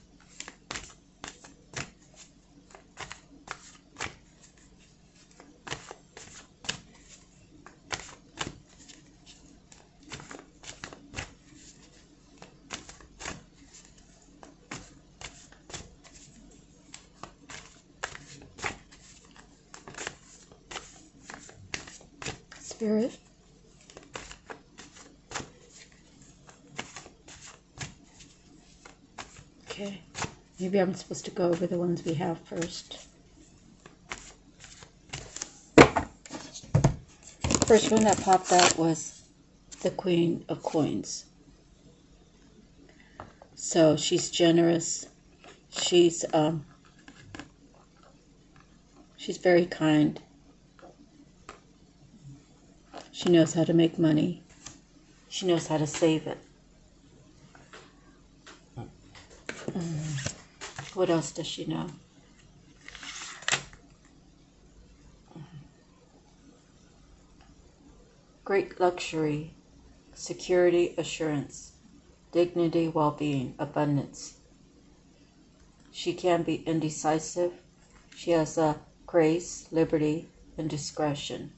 Spirit. Okay, maybe I'm supposed to go over the ones we have first. First one that popped out was the Queen of Coins. So she's generous. She's very kind. She knows how to make money. She knows how to save it. What else does she know? Great luxury, security, assurance, dignity, well-being, abundance. She can be indecisive. She has a grace, liberty, and discretion.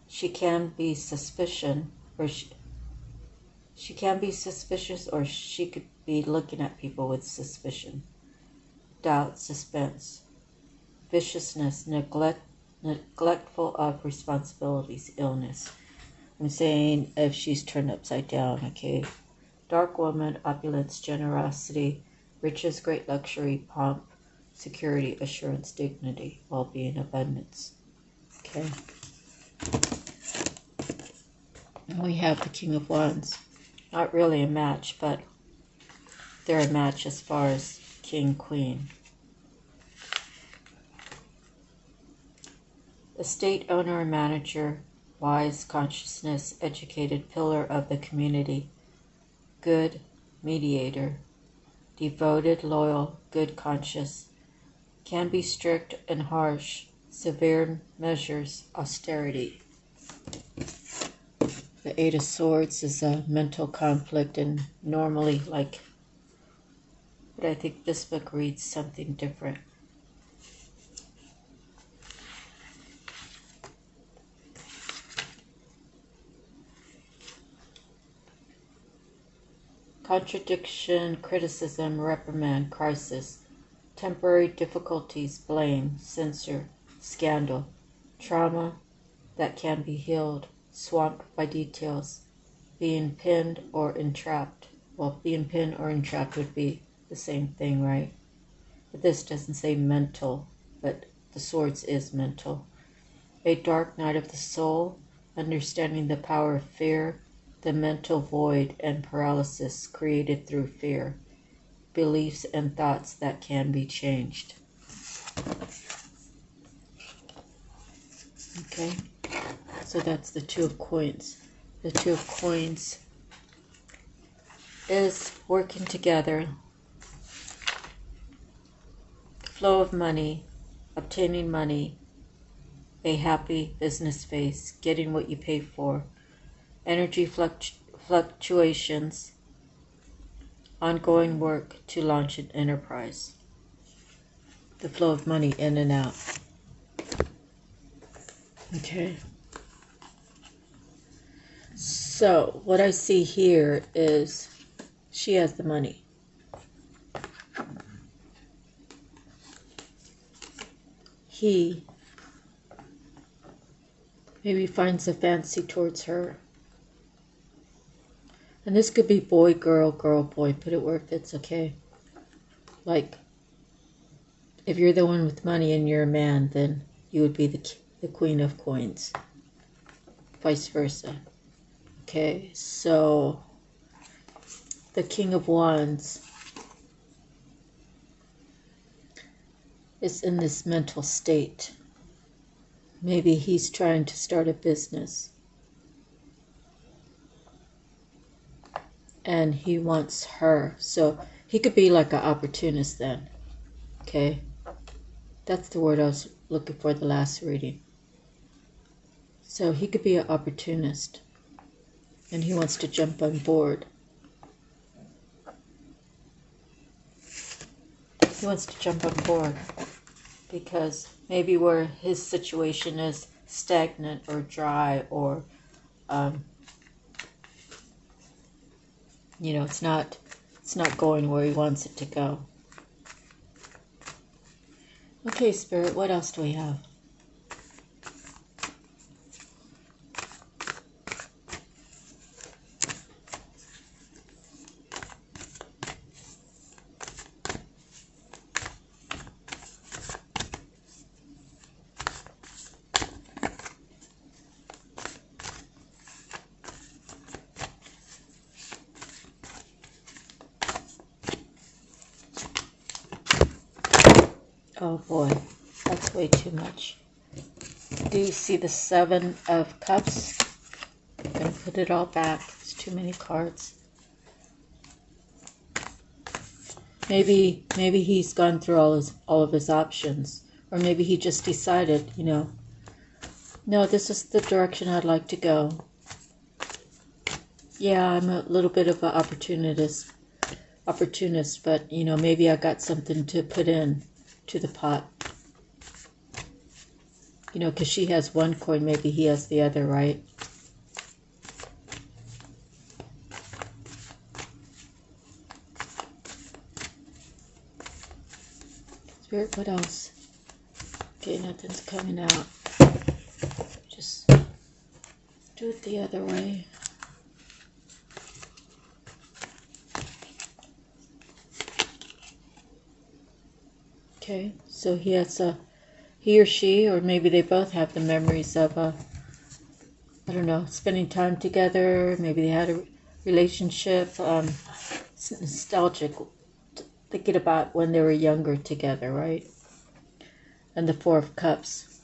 She can be suspicion, or she can be suspicious, or she could be looking at people with suspicion. Doubt, suspense, viciousness, neglectful of responsibilities, illness. I'm saying if she's turned upside down, okay? Dark woman, opulence, generosity, riches, great luxury, pomp, security, assurance, dignity, well-being, abundance. Okay. And we have the King of Wands. Not really a match, but they're a match as far as King, Queen. Estate owner and manager, wise, consciousness, educated, pillar of the community, good, mediator, devoted, loyal, good, conscious, can be strict and harsh, severe measures, austerity. The 8 of Swords is a mental conflict, and normally, but I think this book reads something different. Contradiction, criticism, reprimand, crisis, temporary difficulties, blame, censor, scandal, trauma that can be healed, swamped by details, being pinned or entrapped. Well, being pinned or entrapped would be the same thing, right? But this doesn't say mental, but the Swords is mental. A dark night of the soul, understanding the power of fear, the mental void and paralysis created through fear, beliefs and thoughts that can be changed. Okay, so that's the 2 of Coins. The 2 of Coins is working together, flow of money, obtaining money, a happy business phase, getting what you pay for, energy fluctuations, ongoing work to launch an enterprise. The flow of money in and out. Okay. So what I see here is she has the money. He maybe finds a fancy towards her. And this could be boy, girl, girl, boy. Put it where it fits, okay? Like, if you're the one with money and you're a man, then you would be the Queen of Coins. Vice versa. Okay, so the King of Wands is in this mental state. Maybe he's trying to start a business. And he wants her. So he could be like an opportunist then. Okay? That's the word I was looking for the last reading. So he could be an opportunist, and he wants to jump on board. He wants to jump on board because maybe where his situation is stagnant or dry, or you know, it's not going where he wants it to go. Okay, Spirit, what else do we have? Oh boy, that's way too much. Do you see the 7 of Cups? I'm going to put it all back. It's too many cards. Maybe he's gone through all of his options. Or maybe he just decided, you know, no, this is the direction I'd like to go. Yeah, I'm a little bit of an opportunist, but, you know, maybe I got something to put in to the pot. You know, because she has one coin, maybe he has the other, right? Spirit, what else? Okay, nothing's coming out. Just do it the other way. Okay, so he or she, or maybe they both have the memories of I don't know, spending time together. Maybe they had a relationship. It's nostalgic, thinking about when they were younger together, right? And the 4 of Cups.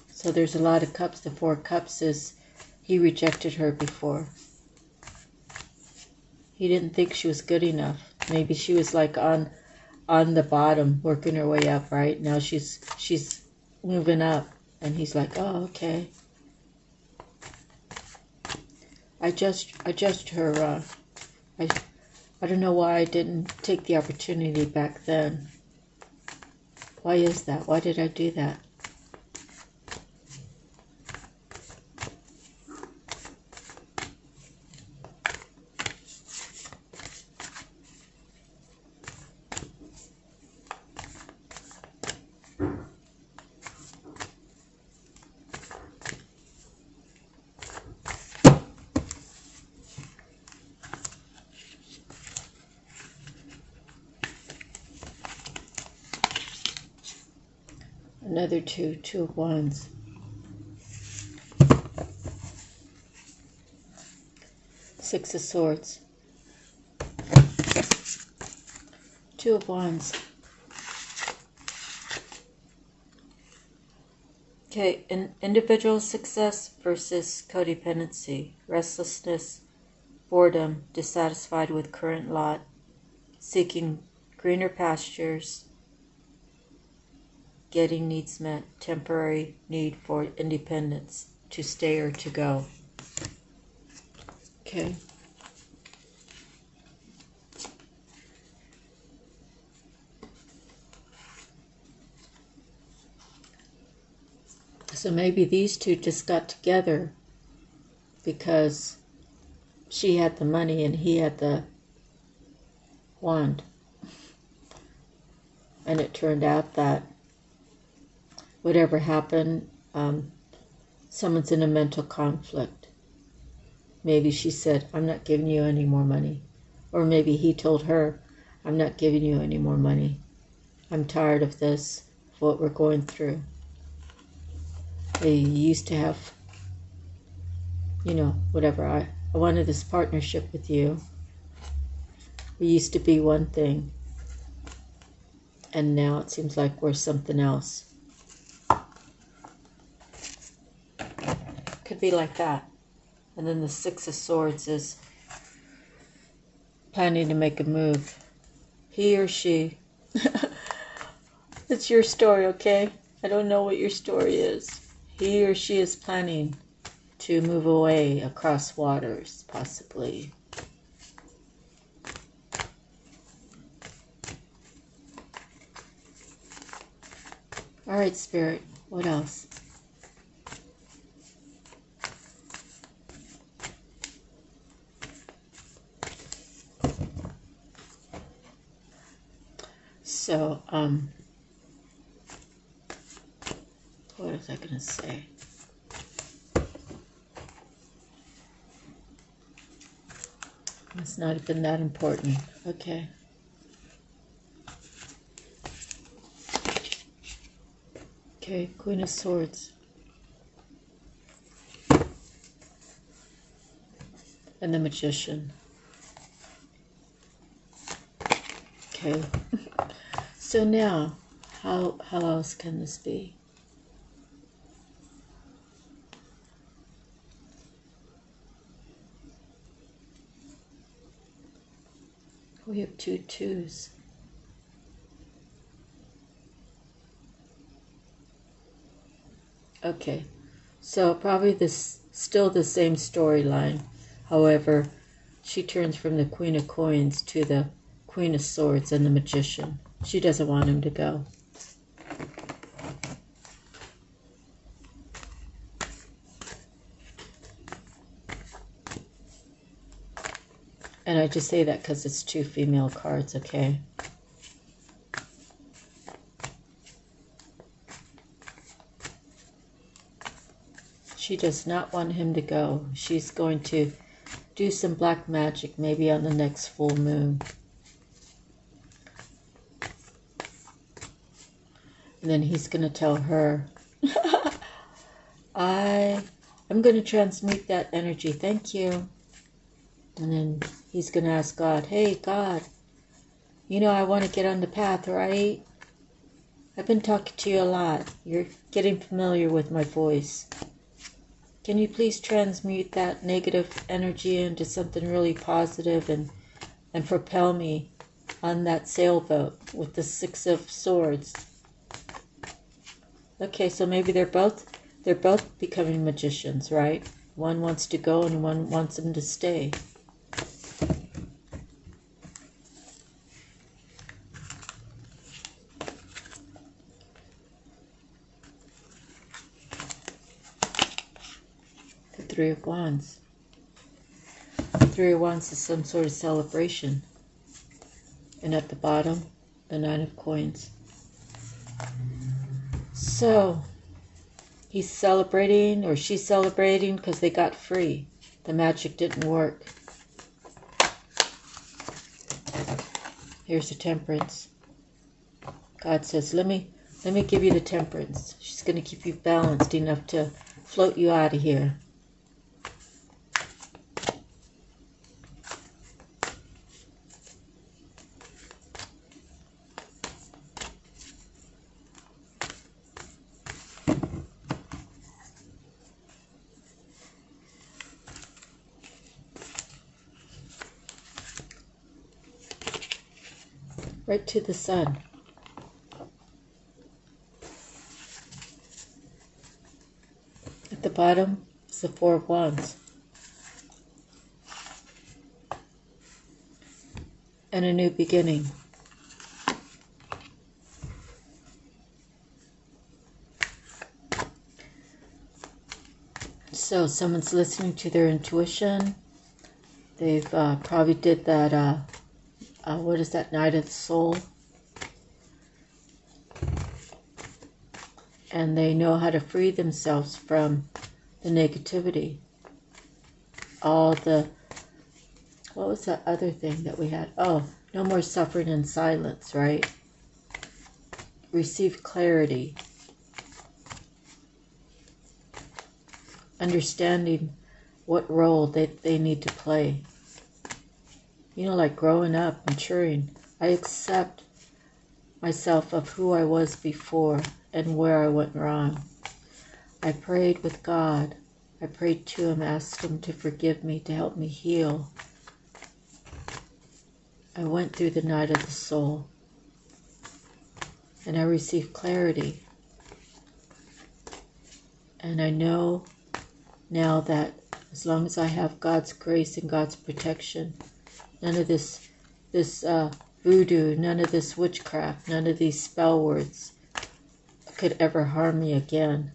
So there's a lot of cups. The 4 of Cups is he rejected her before. He didn't think she was good enough. Maybe she was like on the bottom, working her way up, right? Now she's moving up, and he's like, oh, okay. I judged her. I don't know why I didn't take the opportunity back then. Why is that? Why did I do that? Another 2 of Wands. Six of Swords. 2 of Wands. Okay, individual success versus codependency. Restlessness, boredom, dissatisfied with current lot, seeking greener pastures, getting needs met, temporary need for independence, to stay or to go. Okay. So maybe these two just got together because she had the money and he had the wand. And it turned out that whatever happened, someone's in a mental conflict. Maybe she said, I'm not giving you any more money. Or maybe he told her, I'm not giving you any more money. I'm tired of this, of what we're going through. They used to have, you know, whatever. I wanted this partnership with you. We used to be one thing. And now it seems like we're something else. Could be like that. And then the 6 of Swords is planning to make a move. He or she. It's your story, okay? I don't know what your story is. He or she is planning to move away across waters, possibly. All right, Spirit, what else? So, what was I going to say? It's not even that important. Okay. Okay, Queen of Swords. And the Magician. Okay. So now, how else can this be? We have 2 twos. Okay, so probably this still the same storyline. However, she turns from the Queen of Coins to the Queen of Swords and the Magician. She doesn't want him to go. And I just say that because it's 2 female cards, okay? She does not want him to go. She's going to do some black magic, maybe on the next full moon. And then he's going to tell her, I'm going to transmute that energy. Thank you. And then he's going to ask God, hey, God, you know I want to get on the path, right? I've been talking to you a lot. You're getting familiar with my voice. Can you please transmute that negative energy into something really positive and propel me on that sailboat with the 6 of Swords? Okay, so maybe they're both becoming magicians, right? One wants to go and one wants them to stay. The 3 of Wands. The 3 of Wands is some sort of celebration. And at the bottom, the 9 of Coins. So, he's celebrating, or she's celebrating, because they got free. The magic didn't work. Here's the Temperance. God says, let me give you the Temperance. She's going to keep you balanced enough to float you out of here. Right to the Sun. At the bottom is the 4 of Wands. And a new beginning. So someone's listening to their intuition. They've probably did that, what is that, Night of the Soul? And they know how to free themselves from the negativity. All the, what was that other thing that we had? Oh, no more suffering in silence, right? Receive clarity. Understanding what role they need to play. You know, like growing up, maturing. I accept myself of who I was before and where I went wrong. I prayed with God. I prayed to Him, asked Him to forgive me, to help me heal. I went through the night of the soul. And I received clarity. And I know now that as long as I have God's grace and God's protection, none of this voodoo, none of this witchcraft, none of these spell words could ever harm me again.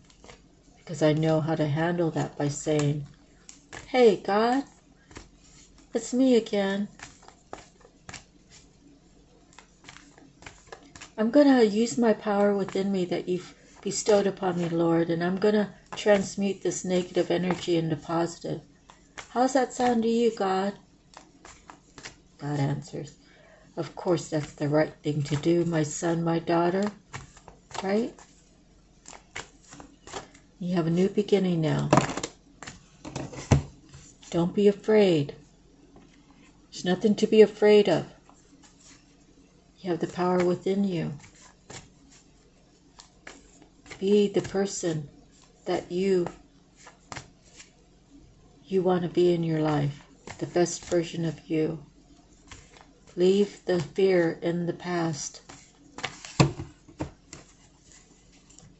Because I know how to handle that by saying, hey, God, it's me again. I'm going to use my power within me that you've bestowed upon me, Lord, and I'm going to transmute this negative energy into positive. How's that sound to you, God? God answers, of course, that's the right thing to do, my son, my daughter, right? You have a new beginning now. Don't be afraid. There's nothing to be afraid of. You have the power within you. Be the person that you want to be in your life. The best version of you. Leave the fear in the past.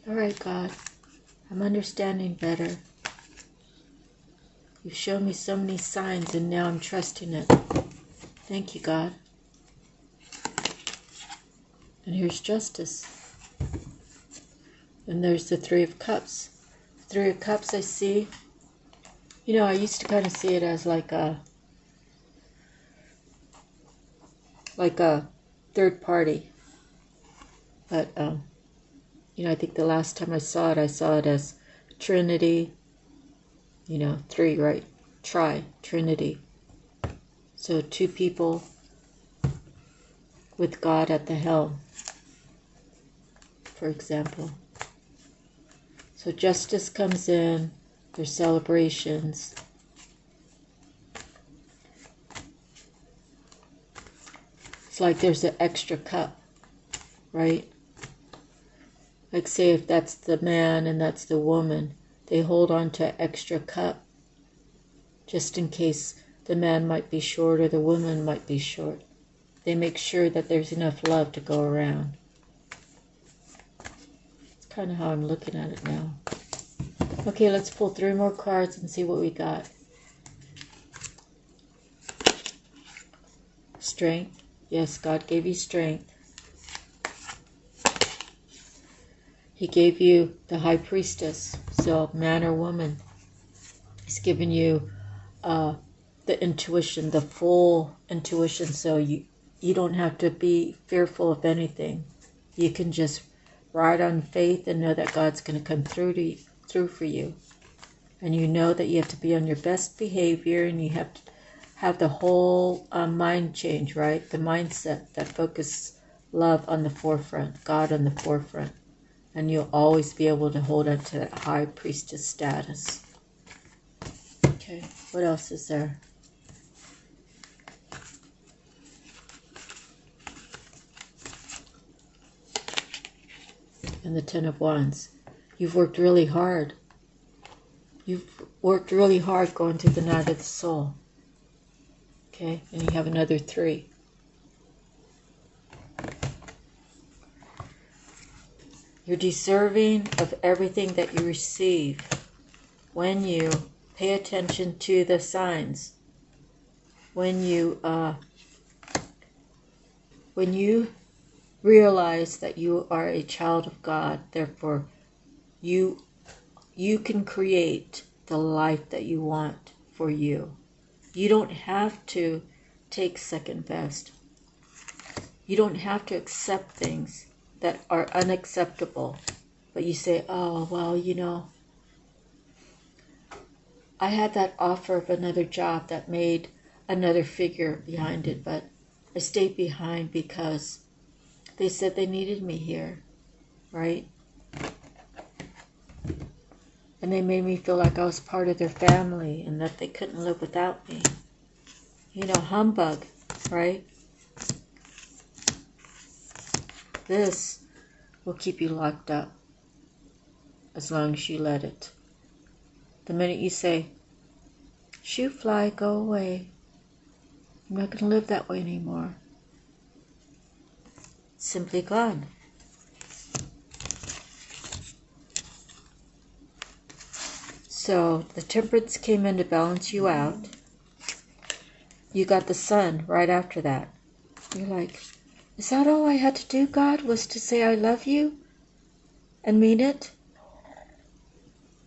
All right, God. I'm understanding better. You've shown me so many signs and now I'm trusting it. Thank you, God. And here's justice. And there's the Three of Cups. Three of Cups I see. You know, I used to kind of see it as like a third party. But, you know, I think the last time I saw it as Trinity. You know, three, right? Trinity. So two people with God at the helm, for example. So justice comes in, there's celebrations. It's like there's an extra cup, right? Like say if that's the man and that's the woman, they hold on to an extra cup just in case the man might be short or the woman might be short. They make sure that there's enough love to go around. It's kind of how I'm looking at it now. Okay, let's pull 3 more cards and see what we got. Strength. Yes, God gave you strength. He gave you the High Priestess, so man or woman. He's given you the intuition, the full intuition, so you don't have to be fearful of anything. You can just ride on faith and know that God's going to come through for you. And you know that you have to be on your best behavior and you have to have the whole mind change, right? The mindset that focuses love on the forefront, God on the forefront. And you'll always be able to hold on to that High Priestess status. Okay, what else is there? And the Ten of Wands. You've worked really hard. You've worked really hard going through the night of the soul. Okay, and you have another 3. You're deserving of everything that you receive when you pay attention to the signs. When you realize that you are a child of God, therefore you can create the life that you want for you. You don't have to take second best. You don't have to accept things that are unacceptable. But you say, oh, well, you know, I had that offer of another job that made another figure behind it, but I stayed behind because they said they needed me here, right? And they made me feel like I was part of their family and that they couldn't live without me. You know, humbug, right? This will keep you locked up as long as you let it. The minute you say, shoo fly, go away. I'm not going to live that way anymore. It's simply gone. So the temperance came in to balance you out. You got the sun right after that. You're like, is that all I had to do, God, was to say I love you and mean it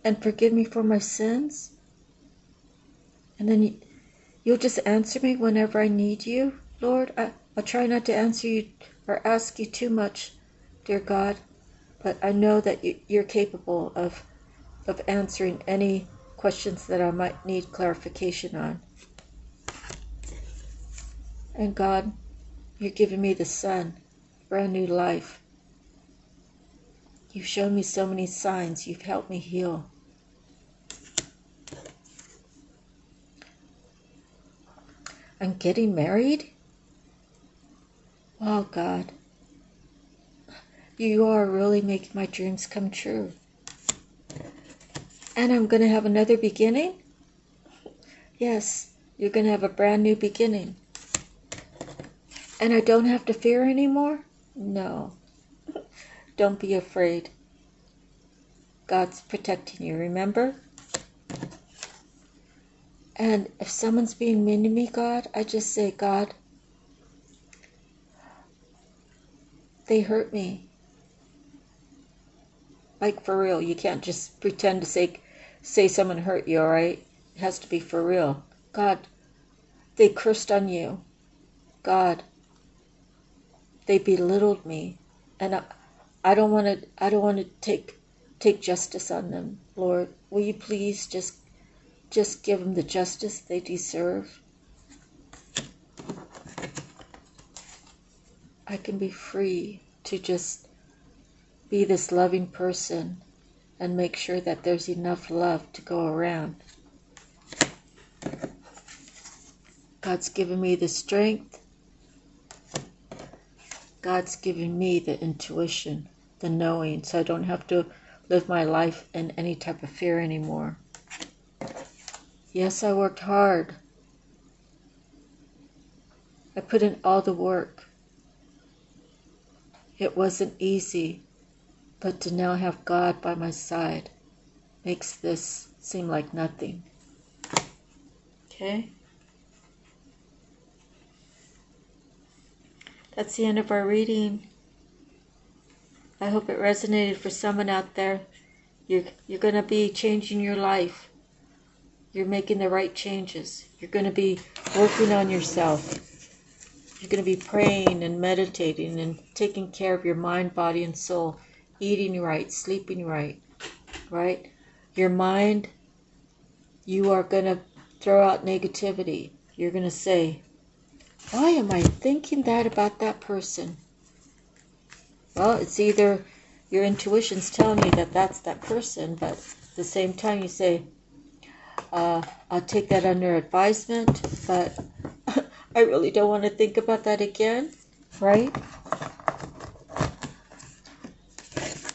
and forgive me for my sins? And then you'll just answer me whenever I need you, Lord. I'll try not to answer you or ask you too much, dear God, but I know that you're capable of answering any questions that I might need clarification on. And God, you're giving me the sun, brand new life. You've shown me so many signs. You've helped me heal. I'm getting married? Wow, God. You are really making my dreams come true. And I'm going to have another beginning? Yes, you're going to have a brand new beginning. And I don't have to fear anymore? No. Don't be afraid. God's protecting you, remember? And if someone's being mean to me, God, I just say, God, they hurt me. Like for real. You can't just pretend to say someone hurt you, all right? It has to be for real. God, they cursed on you. God, they belittled me. And I don't want to take justice on them, Lord. Will you please just give them the justice they deserve? I can be free to just be this loving person and make sure that there's enough love to go around. God's given me the strength. God's given me the intuition, the knowing, so I don't have to live my life in any type of fear anymore. Yes, I worked hard. I put in all the work. It wasn't easy, but to now have God by my side makes this seem like nothing. Okay? That's the end of our reading. I hope it resonated for someone out there. You're going to be changing your life. You're making the right changes. You're going to be working on yourself. You're going to be praying and meditating and taking care of your mind, body, and soul. Eating right, sleeping right, right? Your mind, you are going to throw out negativity. You're going to say, why am I thinking that about that person? Well, it's either your intuition's telling you that that's that person, but at the same time you say, I'll take that under advisement, but I really don't want to think about that again, right?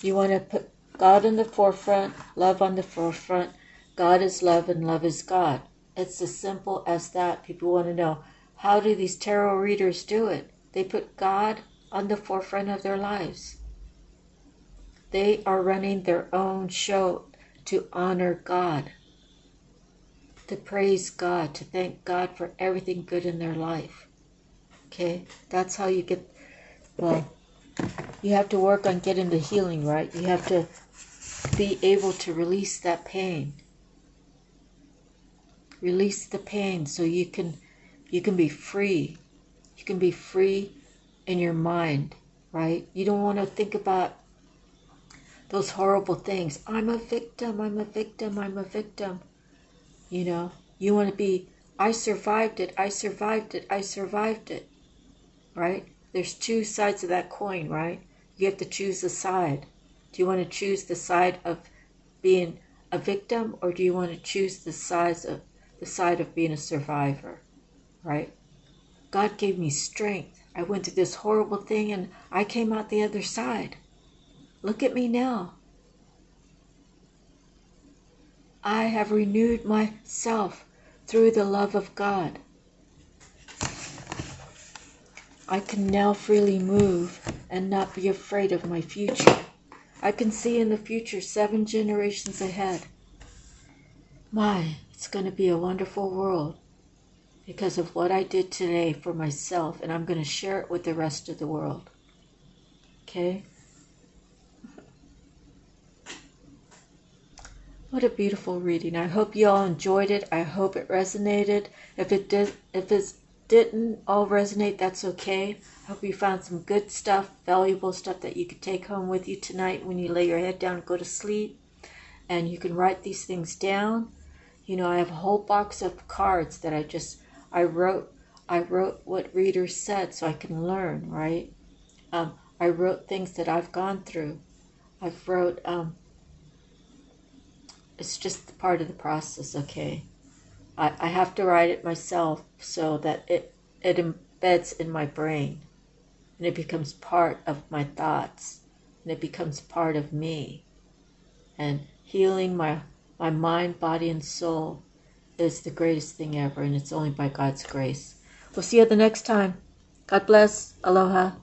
You want to put God in the forefront, love on the forefront. God is love and love is God. It's as simple as that. People want to know, how do these tarot readers do it? They put God on the forefront of their lives. They are running their own show to honor God, to praise God, to thank God for everything good in their life. Okay? That's how you get, well, you have to work on getting the healing, right? You have to be able to release that pain. Release the pain so you can be free. You can be free in your mind, right? You don't want to think about those horrible things. I'm a victim, I'm a victim, I'm a victim. You know, you want to be, I survived it, I survived it, I survived it, right? There's two sides of that coin, right? You have to choose a side. Do you want to choose the side of being a victim, or do you want to choose the side of being a survivor, right? God gave me strength. I went through this horrible thing and I came out the other side. Look at me now. I have renewed myself through the love of God. I can now freely move and not be afraid of my future. I can see in the future 7 generations ahead. It's going to be a wonderful world because of what I did today for myself, and I'm going to share it with the rest of the world. Okay? What a beautiful reading. I hope you all enjoyed it. I hope it resonated. If it didn't all resonate, that's okay. I hope you found some good stuff, valuable stuff that you could take home with you tonight when you lay your head down and go to sleep. And you can write these things down. You know, I have a whole box of cards that I wrote what readers said so I can learn, right? I wrote things that I've gone through. I've wrote, it's just part of the process, okay? I have to write it myself so that it embeds in my brain and it becomes part of my thoughts and it becomes part of me. And healing my mind, body, and soul is the greatest thing ever, and it's only by God's grace. We'll see you the next time. God bless. Aloha.